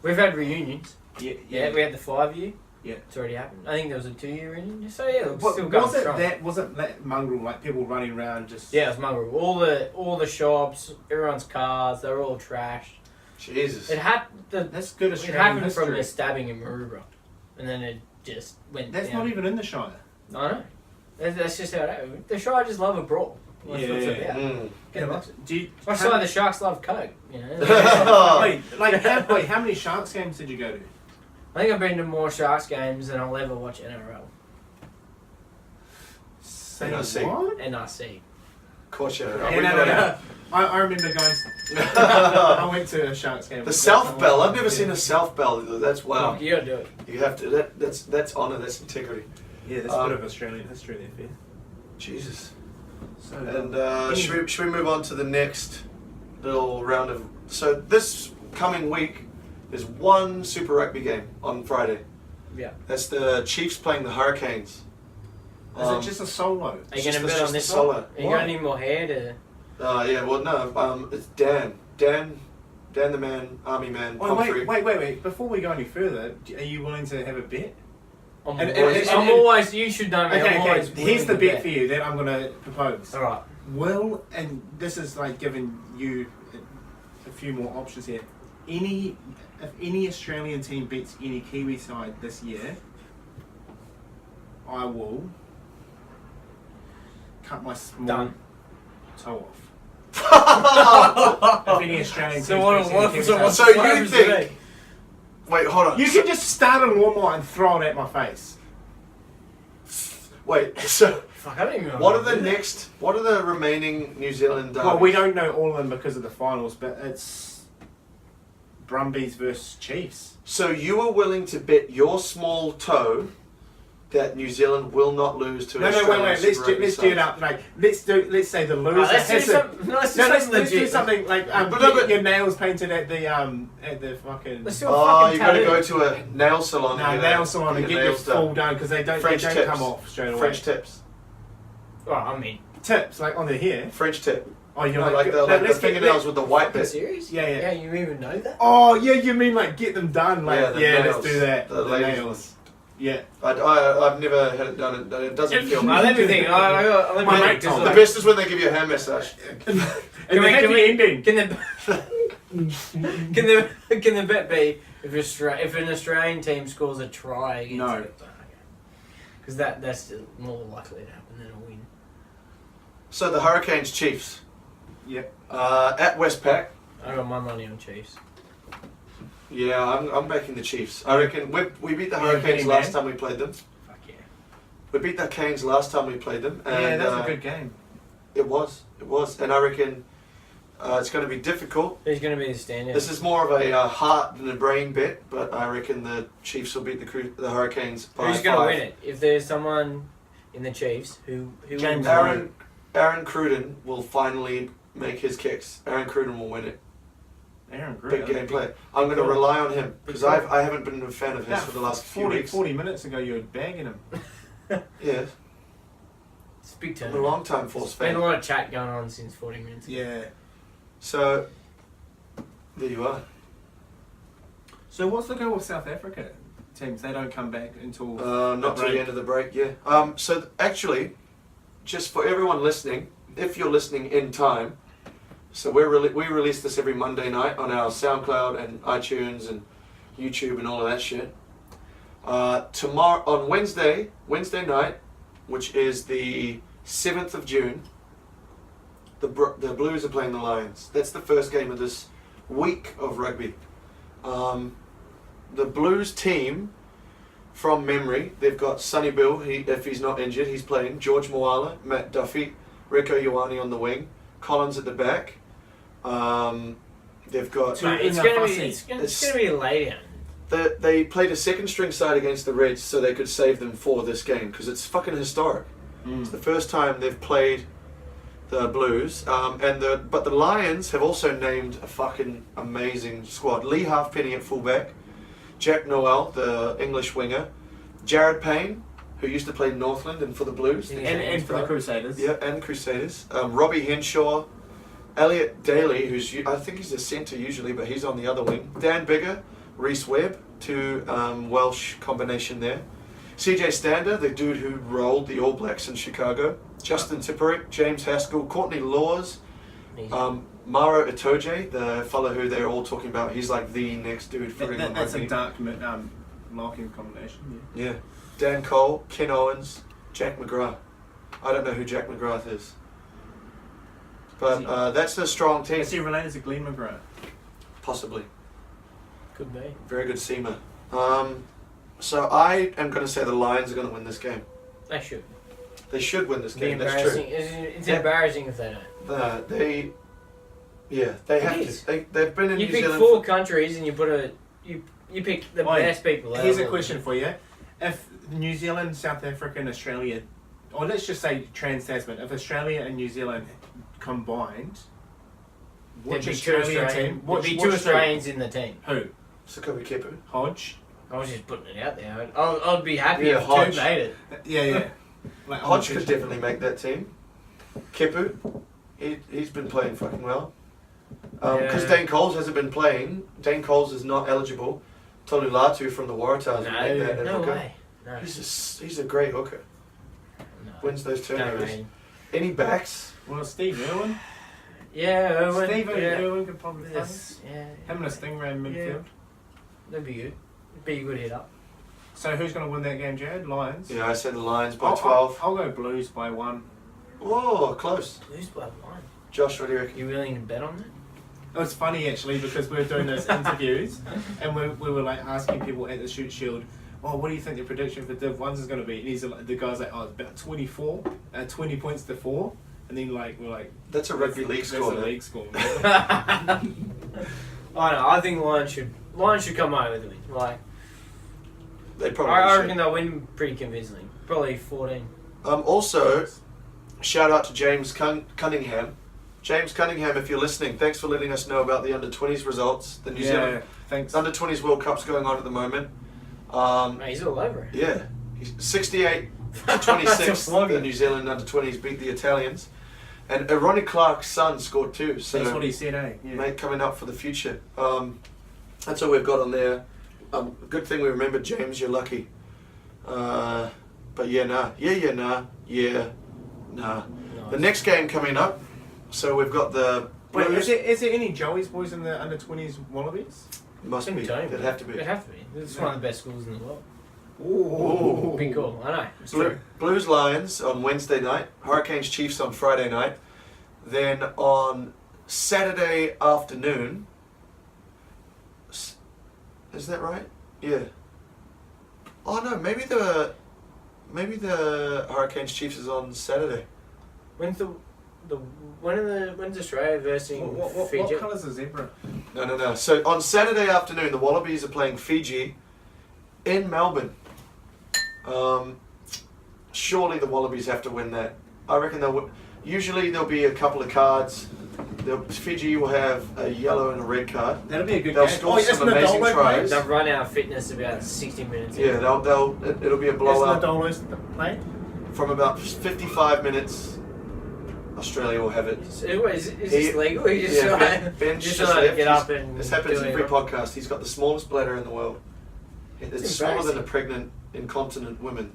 We've had reunions. Yeah. We had the 5-year. Yeah. It's already happened. I think there was a 2-year reunion. So yeah, it's What, still going strong. wasn't that mongrel, like people running around just... Yeah, it's mongrel. All the shops, everyone's cars, they're all trashed. Jesus. It had That's good it Australian happened from history. the stabbing in Maroubra, and then it just went. That's down. not even in the Shire. I know. That's just how it happened. The Sharks just love a brawl. That's what it's about. Mm. Get 'em up. That's how, why the Sharks love Coke. You know. wait, how many Sharks games did you go to? I think I've been to more Sharks games than I'll ever watch NRL. Say NRC. what? NRC. Of course, yeah. Yeah, no. I remember going... I went to a Sharks game. The South Bell. I've never seen a South Bell. That's wow. Oh, you gotta do it. You have to. That's honour. That's integrity. Yeah, that's a bit of Australian history there, Fair. Jesus. So, And should we move on to the next little round of... So this coming week is one Super Rugby game on Friday. Yeah. That's the Chiefs playing the Hurricanes. Is it just a solo? Are you It's gonna just- bet it's on just this a solo. one? Are you got any more hair to? Yeah, well, no, it's Dan the man, army man, Oh, Humphrey. wait. Before we go any further, are you willing to have a bet? I'm And- always, and- I'm always. You should know me. I'm Okay. always Here's the willing to bet for you that I'm going to propose. All right. Will, and this is like giving you a few more options here. If any Australian team beats any Kiwi side this year, I will cut my small Done. toe off. If any Australian So team what? beats any Kiwi side. So you happens think- today? Wait, hold on. You can just start a lawnmower and throw it at my face. Wait, so Fuck, I don't even know. what are the remaining New Zealand derbies? Well, we don't know all of them because of the finals, but it's Brumbies versus Chiefs. So you are willing to bet your small toe that New Zealand will not lose to No, Australia? wait. Let's do it up. Like, let's say the loser. Let's do has to- something. Let's do No, something let's do legit. something like But get your nails painted at the fucking Let's do a Oh, fucking you got to tattoo. go to a nail salon. and nail salon and get your nails done. full done because they don't French tips. come off straight away. French tips. Oh, I mean, Tips like on the hair. French tip. Oh, you're No, like the let's get- fingernails with the white fucking bit. serious? Yeah. Yeah, you even know that? Oh yeah, you mean like get them done? Like the let's nails. do that. The The ladies nails. Yeah. I've never had it done. It doesn't feel. Let me think. Let me My think. mate Just told The like- best is when they give you a hand massage. And Can the happy ending. Can the bet be if an Australian team scores a try against No. it? Because that's more likely to happen than a win. So the Hurricanes Chiefs Yep. at Westpac. I got my money on Chiefs. Yeah, I'm backing the Chiefs. I reckon we beat the Yeah, Hurricanes betting last man. time we played them. Fuck yeah. We beat the Canes last time we played them. And, Yeah, that's a good game. It was, and I reckon it's going to be difficult. Who's going to be the standout? This is more of a heart than a brain bet, but I reckon the Chiefs will beat the Hurricanes by Who's going to 5. win it? If there's someone in the Chiefs who James wins Aaron. Aaron Cruden will finally make his kicks. Aaron Cruden will win it. Aaron Big Green. game player. I'm going to rely on him because Big I haven't been a fan of his for the last few 40, weeks. 40 minutes ago, you were bagging him. Yeah, It's a big I'm turn. a long time Force There's been fan. a lot of chat going on since 40 minutes ago. Yeah. So there you are. So what's the goal with South Africa teams? They don't come back until Not till break. the end of the break, yeah. So actually, just for everyone listening, if you're listening in time, so we release this every Monday night on our SoundCloud and iTunes and YouTube and all of that shit. Tomorrow on Wednesday night, which is the 7th of June, the Blues are playing the Lions. That's the first game of this week of rugby. The Blues team from memory, they've got Sonny Bill, if he's not injured, he's playing. George Moala, Matt Duffy, Rieko Ioane on the wing, Collins at the back. They've got... It's going to be a laydown. They played a second string side against the Reds so they could save them for this game because it's fucking historic. It's the first time they've played the Blues, but the Lions have also named a fucking amazing squad. Lee Halfpenny at fullback, Jack Noel, the English winger, Jared Payne, who used to play Northland and for the Blues, and for the Crusaders. Yeah, and Crusaders. Robbie Henshaw, Elliot Daly, I think he's a centre usually, but he's on the other wing. Dan Bigger, Reece Webb, two Welsh combination there. CJ Stander, the dude who rolled the All Blacks in Chicago. Justin Tipperick, James Haskell, Courtney Laws, Maro Itoje, the fellow who they're all talking about. He's like the next dude for England. That's a dark marking combination. Yeah. Dan Cole, Ken Owens, Jack McGrath. I don't know who Jack McGrath is. But that's a strong team. Is he related to Glenn McGrath? Possibly. Could be. Very good seamer. So I am going to say the Lions are going to win this game. They should. They should win this game. That's true. It's embarrassing if they don't. They have to. They've been in New Zealand. You pick 4 countries and you pick the best people. Here's a question for you: if New Zealand, South Africa, and Australia, or let's just say Trans-Tasman, if Australia and New Zealand combined, which Australian team? There'd be 2 Australians in the team. Who? Sukobi Kepu. Hodge. I was just putting it out there. I'd be happy if Hodge 2 made it. Yeah. Like, Hodge could definitely make that team. Kepu, he's been playing fucking well. Because Dane Coles hasn't been playing. Dane Coles is not eligible. Tolu Latu from the Waratahs would make that. No hooker. way. No. He's a great hooker. No. Wins those turnovers. No, Any backs? Well, Steve Irwin. Yeah, Irwin. Steve Irwin could probably play. Yeah. Him and a Stingray in midfield. That'd be good. Be a good hit up. So who's going to win that game, Jared? Lions? Yeah, I said the Lions by 12. I'll go Blues by 1. Oh, close. Blues by 1. Josh, what do you reckon? You willing to bet on that? It was funny actually because we were doing those interviews and we were like asking people at the Shoot Shield, oh, what do you think the prediction for Div 1's is going to be? And the guy's like, oh, it's about 20 points to 4. And then we're like... That's a rugby league score. That's a league score. I know. I think Lions should come away with a win. Like, they probably I reckon they'll win pretty convincingly. Probably 14. Also, shout out to James Cunningham. James Cunningham, if you're listening, thanks for letting us know about the under-20s results. The New Zealand under-20s World Cup's going on at the moment. He's all over it. Yeah. He's 68 to 26. The New Zealand under-20s beat the Italians. And Ronnie Clark's son scored 2. So that's what he said, eh? Yeah. Mate, coming up for the future. That's all we've got on there. Good thing we remembered, James. You're lucky. But nah. Nice. The next game coming up. So we've got the Blues. Wait, is there any Joey's boys in the under-20s Wallabies? Must be. It'd have to be. It'd have to be. It's one of the best schools in the world. Ooh. Big cool. I know. Blues Lions on Wednesday night. Hurricanes Chiefs on Friday night. Then on Saturday afternoon. Is that right? Yeah. Oh no, maybe the Hurricanes Chiefs is on Saturday. When's Australia versus Fiji? What colour's the zebra? No. So on Saturday afternoon, the Wallabies are playing Fiji in Melbourne. Surely the Wallabies have to win that. I reckon they'll. Usually there'll be a couple of cards. Fiji will have a yellow and a red card. That'll be a good They'll game. score some amazing tries. They'll run out of fitness about 60 minutes. Yeah, it'll be a blowout. Is Nadolo's playing? From about 55 minutes, Australia will have it. Is this legal? Ben just trying to get up and this happens every podcast. He's got the smallest bladder in the world. It's smaller than a pregnant, incontinent woman.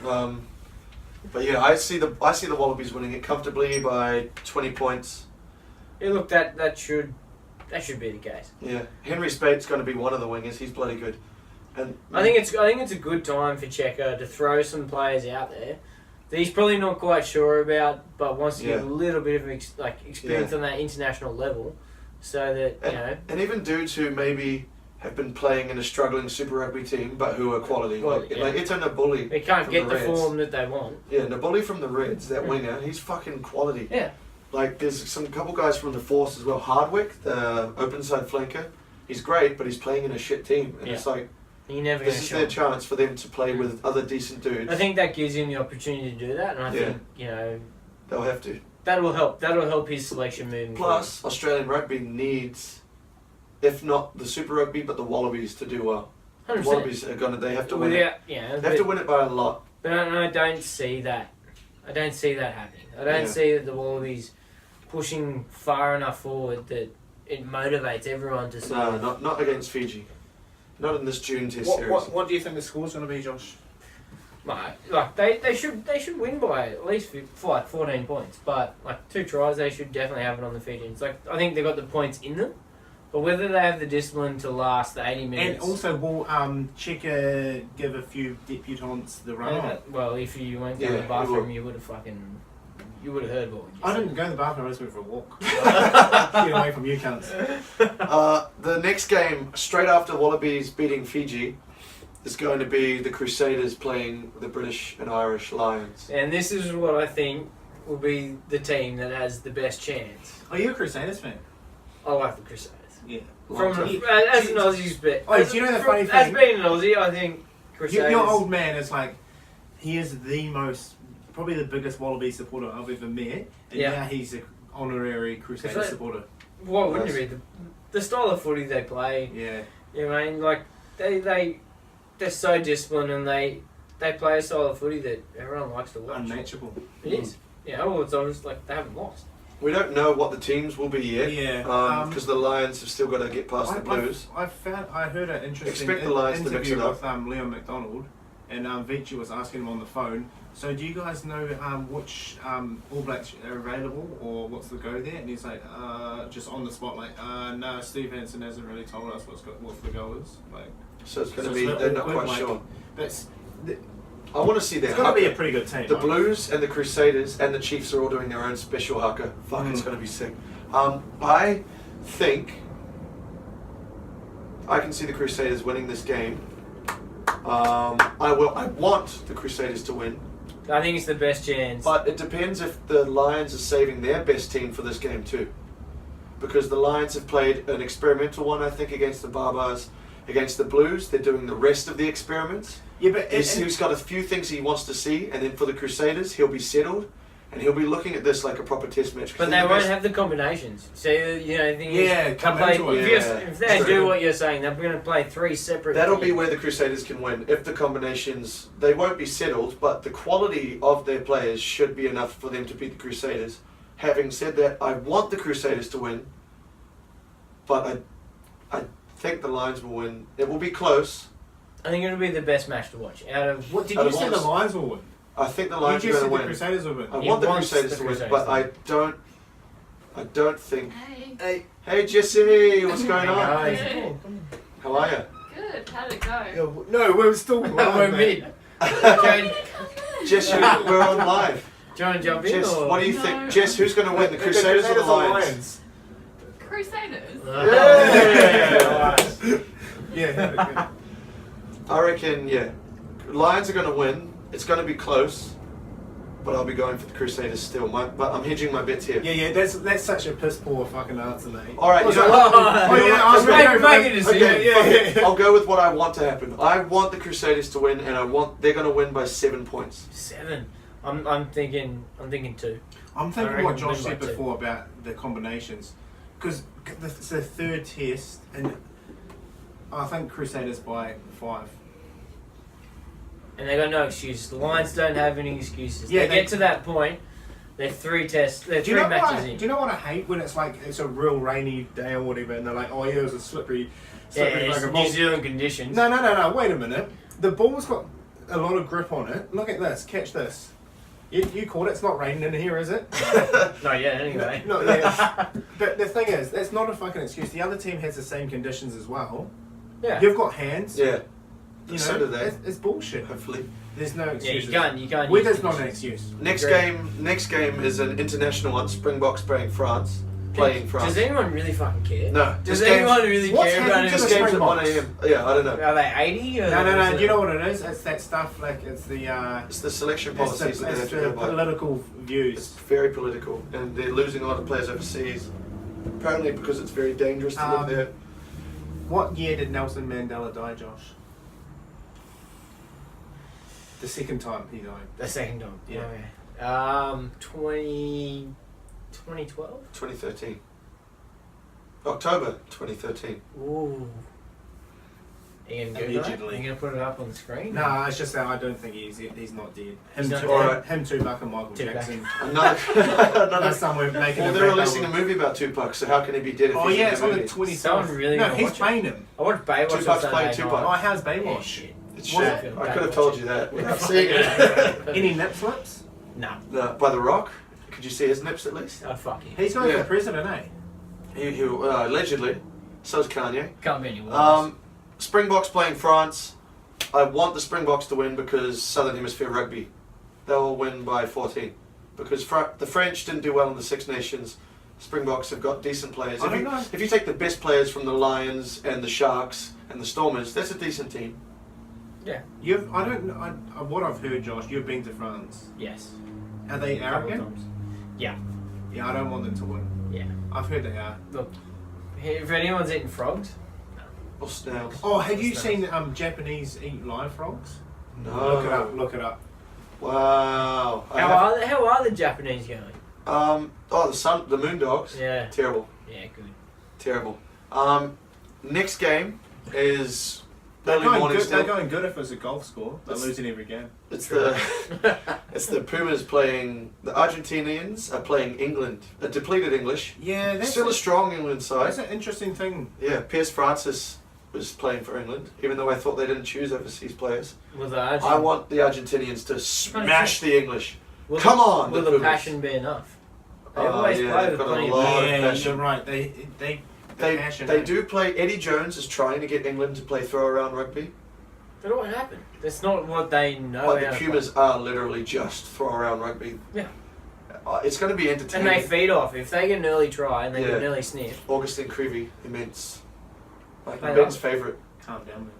But yeah, I see the Wallabies winning it comfortably by 20 points. Yeah, look, that should be the case. Yeah, Henry Spate's going to be one of the wingers. He's bloody good. And I think it's a good time for Checker to throw some players out there that he's probably not quite sure about, but wants to get a little bit of experience on that international level, so that and even dudes who maybe have been playing in a struggling Super Rugby team, but who are quality. Well, like, yeah. like Ito Nabuli. They can't from get the Reds. form that they want. Yeah, Nabuli from the Reds, that winger, he's fucking quality. Yeah. Like, there's some couple guys from the Force as well. Hardwick, the open side flanker, he's great, but he's playing in a shit team. And it's like, You never this gonna is show their them. chance for them to play with other decent dudes. I think that gives him the opportunity to do that, and I Yeah. think, you know, They'll have to. that'll help. That'll help his selection moving Plus, Australian rugby needs, if not the Super Rugby, but the Wallabies to do well. The 100%. Wallabies are gonna. They have to win it. Without, yeah, They have to win it by a lot. But I don't see that. I don't see that happening. I don't Yeah. see that the Wallabies pushing far enough forward that it motivates everyone to sort No, of... not against Fiji. Not in this June Test series. What do you think the score's going to be, Josh? Like they should win by at least 14 points, but like 2 tries they should definitely have it on the Fijians. Like I think they've got the points in them, but whether they have the discipline to last the 80 minutes. And also, will Checker give a few debutants the run on? Well, if you went to Yeah, the he bathroom, will. you would have heard what you I said. didn't go to the bathroom, I just went for a walk. Get away from you cunts. The next game, straight after Wallabies beating Fiji, is going to be the Crusaders playing the British and Irish Lions. And this is what I think will be the team that has the best chance. Are you a Crusaders fan? I like the Crusaders. Yeah. Long From time. as an Aussie, but Oh, do you know the funny as thing? being an Aussie, I think Crusaders. Your old man is like, he is the most, probably the biggest Wallaby supporter I've ever met, and Yeah. now he's an honorary Crusaders Is that- supporter. Why wouldn't Nice. you be? The style of footy they play, Yeah. you know, I mean, like they're so disciplined and they play a style of footy that everyone likes to watch. Unmatchable. It is. Yeah, well, it's almost like they haven't lost. We don't know what the teams will be yet. Yeah. Because the Lions have still got to get past the Blues. I heard an interesting Expect the Lions to mix interview it up. with Leon McDonald, and Vici was asking him on the phone. So do you guys know which All Blacks are available, or what's the go there? And he's like, just on the spot, like, no, Steve Hansen hasn't really told us what the go is. Like, So it's going So to it's be. a bit They're not awkward, quite like- sure. that's I want to see their it's going to be a haka. pretty good team. The right? Blues and the Crusaders and the Chiefs are all doing their own special haka. Fuck, it's Mm. going to be sick. I think I can see the Crusaders winning this game. I want the Crusaders to win, I think it's the best chance. but it depends if the Lions are saving their best team for this game too, because the Lions have played an experimental one, I think, against the Barbars. Against the Blues, they're doing the rest of the experiments. Yeah, but He's got a few things he wants to see, and then for the Crusaders, he'll be settled, and he'll be looking at this like a proper test match. 'cause But they're they the won't best- have the combinations. So, you know, the thing Yeah, is, come play, into it. if they True. do what you're saying, they're going to play 3 separate That'll be teams. where the Crusaders can win. If the combinations, they won't be settled, but the quality of their players should be enough for them to beat the Crusaders. Having said that, I want the Crusaders to win, but I think the Lions will win. It will be close. I think it'll be the best match to watch. Out of what did Out you of say? all The this- Lions will win. I think the You Lions are just going said to the win. Crusaders will win. I He want the wants Crusaders the to win, Crusaders but to I don't think. Hey. Hey Jesse, what's going on? Guys. How are you? Good. How'd it go? No, we're still We're mid. Joan, Jess, we're on live. do you want to jump in? Jess, or? what do you No. think? Jess, who's going to win, the Crusaders or the Lions? Crusaders. Yeah. I reckon, yeah. Lions are going to win. It's going to be close, but I'll be going for the Crusaders still. But I'm hedging my bets here. Yeah, that's such a piss poor fucking answer, mate. All right, Was you it- know what? Oh, yeah, I was Make- really make a decision. Okay, Yeah, fuck yeah, it. yeah. I'll go with what I want to happen. I want the Crusaders to win, and they're going to win by 7 points. 7. I'm thinking 2. I'm I thinking reckon what Josh win by said 2. before about the combinations, because it's the third test, and I think Crusaders by 5. And they got no excuses. The Lions don't have any excuses. Yeah, they they- get to that point. They're 3 tests. They're Do you 3 know matches what? in. Do you know what I hate when it's like it's a real rainy day or whatever, and they're like, "Oh yeah, it was a slippery Yeah, it's fucking New ball." Zealand conditions. No. Wait a minute. The ball's got a lot of grip on it. Look at this. Catch this. You caught it. It's not raining in here, is it? Not yet, anyway. No, yeah. But the thing is, that's not a fucking excuse. The other team has the same conditions as well. Yeah. You've got hands. Yeah, You know, so do they. It's bullshit. Hopefully. There's no Yeah, excuses. you can't. Weather's use not an conditions. excuse. Next Agree. game is an international one. Springboks playing France. playing France. Does anyone really fucking care? No. Does this game's- anyone really What's care about happened it? to This the game's at 1 Springboks? a.m. Yeah, I don't know. Are they 80? Or No. is Do you it- know what it is? It's that stuff like it's the It's the selection it's policies that they have to the go by. political It's views. very political, and they're losing a lot of players overseas. Apparently, because it's very dangerous to live there. What year did Nelson Mandela die, Josh? The second time he died. The second time. Yeah. Okay. 2012? 2013. October 2013. Ooh. Are you gonna go Allegedly. Are you gonna put it up on the screen? No, it's just that I don't think he's not dead. He's not dead. Him, Tupac and Michael Tupac. Jackson. Another. That's somewhere making Well, a they're rap releasing a album. movie about Tupac, so how can he be dead if Oh he's yeah, in it's the on the movie? 24th. Someone really No, gonna he's watch it? playing him. I watched Baywatch on Tupac's playing Saturday Tupac. night. Oh, how's Yeah, Baywatch? shit. It's Was shit. it? I could have told you that without seeing it. Any nip slips? No. By The Rock? Could you see his nips at least? Oh, fuck you. He's going Yeah. for president, eh? He allegedly. So's Kanye. Can't be any worse. Springboks playing France. I want the Springboks to win because Southern Hemisphere rugby. They'll win by 14. Because the French didn't do well in the Six Nations. Springboks have got decent players. I don't know. If you take the best players from the Lions and the Sharks and the Stormers, that's a decent team. Yeah. What I've heard, Josh, you've been to France. Yes. Are they Couple arrogant? times. Yeah. Yeah, I don't want them to win. Yeah. I've heard they are. Look, if anyone's eating frogs, Or snails. Oh, have you Snails. seen Japanese eat live frogs? No. Look it up. Look it up. Wow. how are the Japanese going? The moon dogs. Yeah. Terrible. Yeah, good. Terrible. Next game is They're early going morning good. still. They're going good if it's a golf score. They're losing every game. It's the Pumas playing the Argentinians are playing England, a depleted English. Yeah, that's Still a strong England side. That's an interesting thing. Yeah, Pierce Francis was playing for England, even though I thought they didn't choose overseas players. Will the Argent- I want the Argentinians to smash the English. will Come the, on, Will the the Pumas. passion be enough? They Oh, always yeah, play they've with got a plenty of lot. passion. Yeah, passion. you're right. They passion, They eh? do play. Eddie Jones is trying to get England to play throw around rugby. But what happened? That's not what they know. But how the to Pumas are literally just throw around rugby. Yeah. It's going to be play. entertaining. And they feed off. If they get an early try and they get an Yeah. early sniff, Augustine Creevy, immense. Like Play Ben's on. favourite. Calm down, man.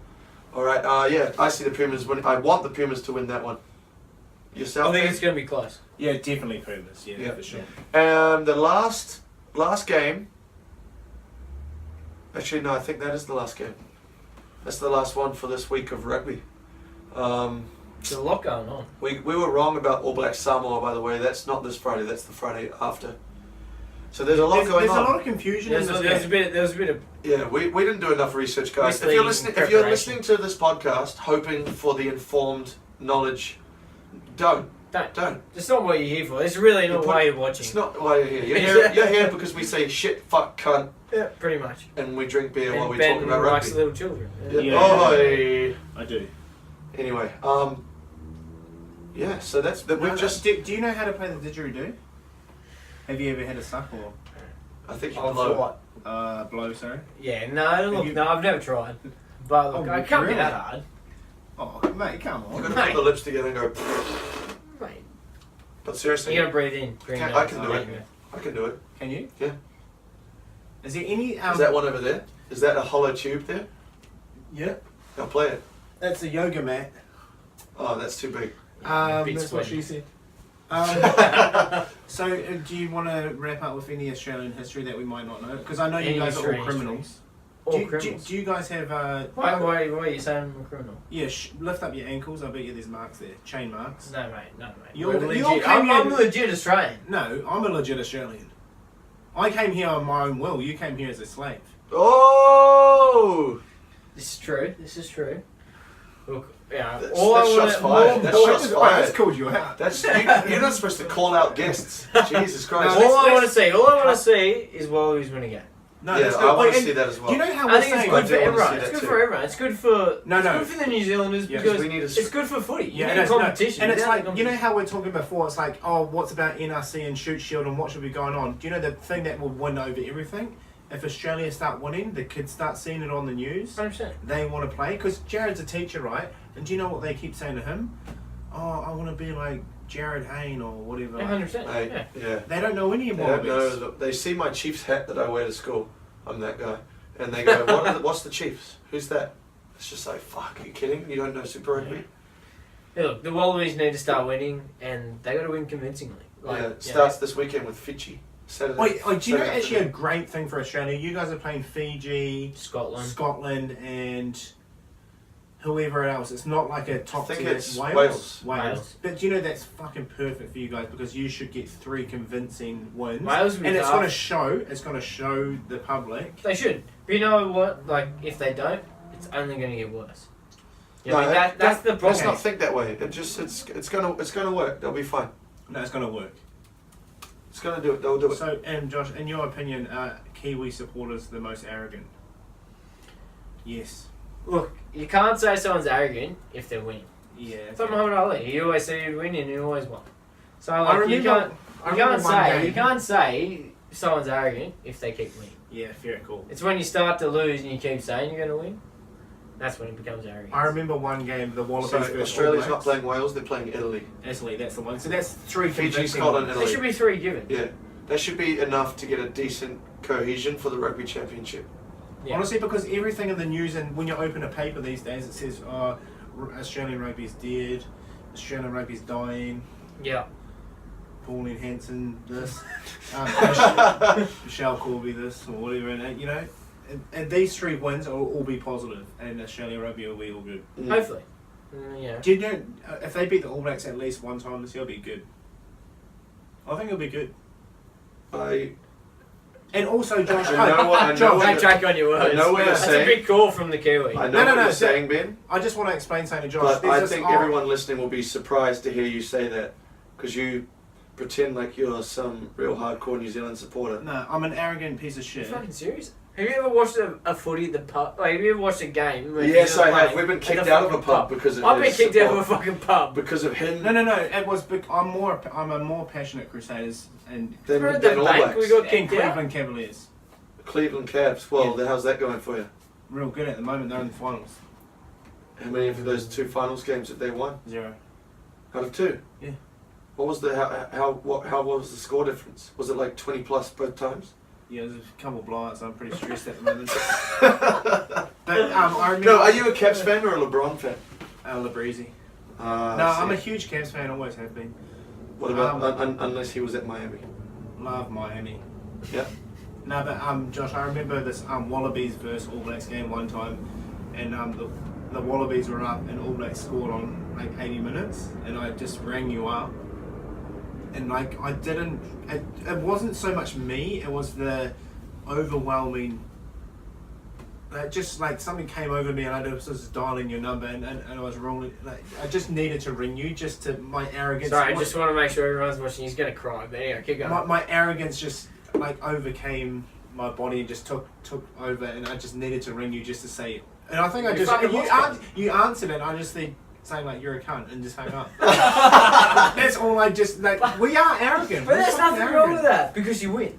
All right. Yeah, I see the Pumas winning. I want the Pumas to win that one. Yourself? I think Ben? it's going to be close. Yeah, definitely Pumas. Yeah, Yeah. for sure. The last game. Actually, no. I think that is the last game. That's the last one for this week of rugby. There's a lot going on. We were wrong about All Black Samoa, by the way. That's not this Friday. That's the Friday after. So there's a lot going There's on. a lot of confusion There's in a, this there's, a game. bit, there's a bit of Yeah, we didn't do enough research, guys. If Misleading you're preparation. listening to this podcast hoping for the informed knowledge, don't. Don't. It's not what you're here for. It's really You not put- why you're watching. It's not why you're here. You're here because we say shit, fuck, cunt, Yeah, pretty much. and we drink beer while And we Ben talk about likes rugby. little children. Yeah. Yeah. Oi. I do. Anyway, yeah. So that's that. We've just. Do you know how to play the didgeridoo? Have you ever had a suck or I think you Oh, for blow. what? blow? Sorry. Yeah, no, look, you- no, I've never tried. But look, Oh, I can't be really? that hard. Oh, mate, come You're on. gonna put the lips together and go. Mate, But seriously, you gotta breathe in. Breathe I out. can do it. I can do it. Can you? Yeah. Is there any? Is that one over there? Is that a hollow tube there? Yeah. I'll play it. That's a yoga mat. Oh, that's too big. Big That's what sweaty. she said. So, do you want to wrap up with any Australian history that we might not know? Because I know you Any guys are all Australian criminals. All criminals. Do you guys have? Why are you saying I'm a criminal? Yeah, lift up your ankles. I bet you there's marks there, chain marks. No, mate. You're- We're you legit. all came I'm in- legit Australian. No, I'm a legit Australian. I came here on my own will. You came here as a slave. Oh! This is true. This is true. Look, yeah. That's- all that's I shots want fired. That's shots I fired. just called you out. That's you're not supposed to call out guests. Jesus Christ. No, all I want to let's- see. All I want to see is Wallabies win a game. No, yeah, that's I not. want to and see that as well. Do you know how I we're think it's saying? good I for do wanna everyone. see It's that good too. for everyone. It's good for No, no. It's good for the New Zealanders Yeah, because we need a it's good for footy. You Yeah, need and it's competition. and it's Without like you know competition- how we're talking before. It's like, oh, what's about NRC and Shoot Shield and what should be going on? Do you know the thing that will win over everything? If Australia start winning, the kids start seeing it on the news. 100%. They want to play because Jared's a teacher, right? And do you know what they keep saying to him? Oh, I want to be like Jared Hayne or whatever. 100%. Hey, yeah. They don't know any They don't Wallabies. know. They see my Chiefs hat that I wear to school. I'm that guy, and they go, "What's the Chiefs? Who's that?" It's just like, "Fuck, are you kidding? You don't know Super Rugby?" Yeah, look, the Wallabies need to start winning, and they got to win convincingly. Like, It starts this weekend with Fiji. Saturday. Wait, do you know Saturday actually a afternoon. great thing for Australia? You guys are playing Fiji, Scotland. and whoever else. It's not like a top I think tier. it's Wales. Wales. But do you know that's fucking perfect for you guys because you should get 3 convincing wins. Wales will be and it's tough. going to show. It's going to show the public. They should. But you know what? Like, if they don't, it's only going to get worse. You know, No, that's the problem. Let's not think that way. It's gonna work. They'll be fine. No, it's going to work. It's gonna do it. They'll do it. So, and Josh, in your opinion, are Kiwi supporters the most arrogant? Yes. Look, you can't say someone's arrogant if they're winning. Yeah. It's like Muhammad Ali. He always said he'd win and he always won. So I like, remember you can't say someone's arrogant if they keep winning. Yeah, fair call. It's when you start to lose and you keep saying you're going to win. That's when it becomes arrogant. I remember one game, the Wallabies So versus Australia's All not Blacks. playing Wales. They're playing Italy. Italy, that's the one. So that's 3 Fiji, convincing Scotland, ones. There Italy. should be 3 given. Yeah, that should be enough to get a decent cohesion for the rugby championship. Yeah. Honestly, because everything in the news and when you open a paper these days, it says, Australian rugby's dead, Australian rugby's dying, Yeah. Pauline Hanson this, Michelle Corby this, or whatever, and you know, and these 3 wins will all be positive, and Australian rugby will be all good. Mm. Hopefully. Yeah. Do you know, if they beat the All Blacks at least one time this year, it'll be good. I think it'll be good. And also, Josh, I know what- I know Josh, what- Don't track on your words. I know what you're That's saying. a big call from the Kiwi. I know No, what you're so- saying, Ben, I just want to explain something to Josh. but There's I this- think everyone listening will be surprised to hear you say that because you pretend like you're some real hardcore New Zealand supporter. No, I'm an arrogant piece of Are you shit. fucking serious? Have you ever watched a footy at the pub? Like, have you ever watched a game? where Yes, you're I have. playing We've been at kicked the out of a fucking pub because of I've been his kicked out of a support. fucking pub. Because of him. No. It was. I'm a more passionate Crusaders and Then, We're at then the All bank, Blacks. we got King kicked out. Cleveland Cavaliers. Cleveland Cavs. Well, Yeah. how's that going for you? Real good at the moment. They're in the finals. How many of those 2 finals games have they won? 0. Out of 2? Yeah. What was the how was the score difference? Was it like 20 plus both times? Yeah, there's a couple of blowouts. I'm pretty stressed at the moment. But I remember. No, are you a Cavs fan or a LeBron fan? Labreezy. No, I I'm a see. huge Cavs fan. Always have been. What about unless he was at Miami? Love Miami. Yeah. No, but Josh, I remember this Wallabies versus All Blacks game one time, and the Wallabies were up and All Blacks scored on like 80 minutes, and I just rang you up, and like I didn't. It wasn't so much me; it was the overwhelming. Just like something came over me, and I was just dialing your number, and I was rolling. Like I just needed to ring you, just to my arrogance. Sorry, I just want to make sure everyone's watching. He's going to cry, but anyway, keep going. My arrogance just like overcame my body and just took over, and I just needed to ring you just to say it. And I think I You just fucking lost you answered it. And I just think saying like you're a cunt and just hung up. That's all. I just like we are arrogant. But We're there's fucking nothing wrong arrogant. with that because you win.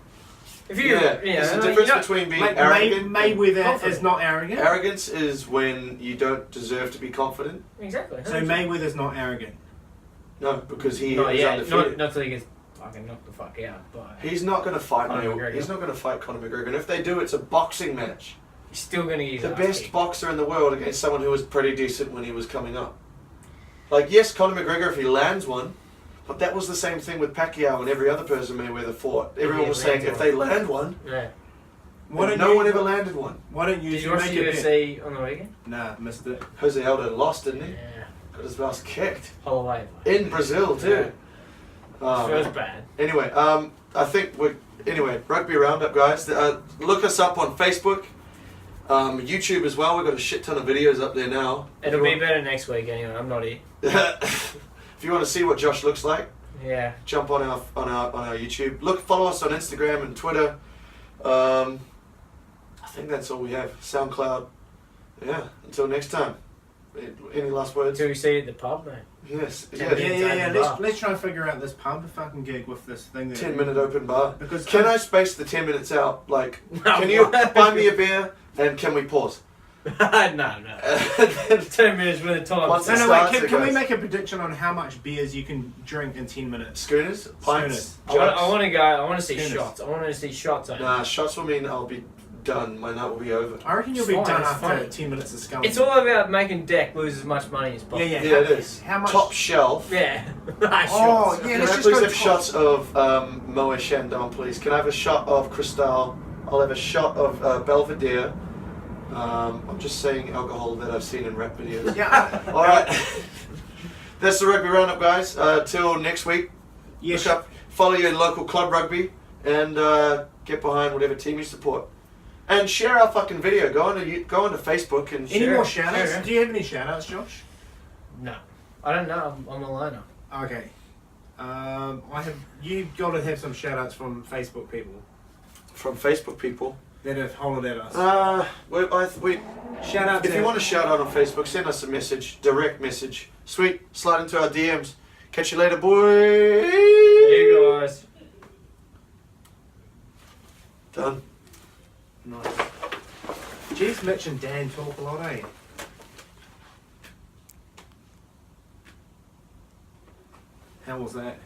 If you, Yeah. you There's know, a difference you know- between being Like arrogant. Mayweather confident. is not arrogant. Arrogance is when you don't deserve to be confident. Exactly. So Mayweather's not arrogant. No, because he Not is yet. undefeated. Not till he gets fucking knocked the fuck out. But He's not going to fight Conor Mayweather. McGregor. He's not going to fight Conor McGregor. And if they do, it's a boxing match. he's still going to use The best boxer in the world against someone who was pretty decent when he was coming up. Like, yes, Conor McGregor, if he lands one, but that was the same thing with Pacquiao and every other person Mayweather fought. Everyone was saying if they land one, Yeah. no one ever landed one. Why don't you Did you watch make the it bet? UFC on the weekend? Nah, missed it. Jose Aldo lost, didn't he? Yeah. Got his ass kicked. Holloway. In Brazil, too. Feels bad. Anyway, I think Rugby Round Up, guys. Look us up on Facebook, YouTube as well. We've got a shit ton of videos up there now. It'll be better next week anyway. I'm not here. If you want to see what Josh looks like, Yeah. jump on our YouTube. Follow us on Instagram and Twitter. I think that's all we have. SoundCloud. Yeah. Until next time. Any last words? Until we see you at the pub, mate. Yes. Yeah. Yeah. Let's try and figure out this pub fucking gig with this thing. 10-minute open bar. Because Can I space the 10 minutes out? Like, No, can you what? buy me a beer and can we pause? No. 10 minutes with the time. Once No, it wait, starts, can we guys. make a prediction on how much beers you can drink in 10 minutes? Schooners, pints, Schooners. I want to go. I want to see Goodness. shots. I want to see shots. Only. Nah, shots will mean I'll be done. My night will be over. I reckon you'll It's be fine, done it's after fine. 10 minutes of sculling. It's all about making deck lose as much money as possible. Yeah, Yeah, it is. How much? Top shelf. Yeah. Oh, Shots. yeah, Can let's I just please go have top. shots of Moet Chandon, please? Can I have a shot of Cristal? I'll have a shot of Belvedere. I'm just saying alcohol that I've seen in rap videos. Yeah. All right. That's the Rugby Roundup, guys. Till next week. Yes. Look up, follow your local club rugby, and get behind whatever team you support. And share our fucking video. Go onto Facebook and Any share. more shout outs? Sure. Do you have any shout outs, Josh? No, I don't know. I'm a loner. Okay. You've got to have some shout outs from Facebook people From Facebook people. that have hollered at us. We Shout out if to you want to shout out on Facebook, send us a message, direct message. Sweet, slide into our DMs. Catch you later, boy. There you guys. Done. Nice. Jeez, Mitch and Dan talk a lot, eh? How was that?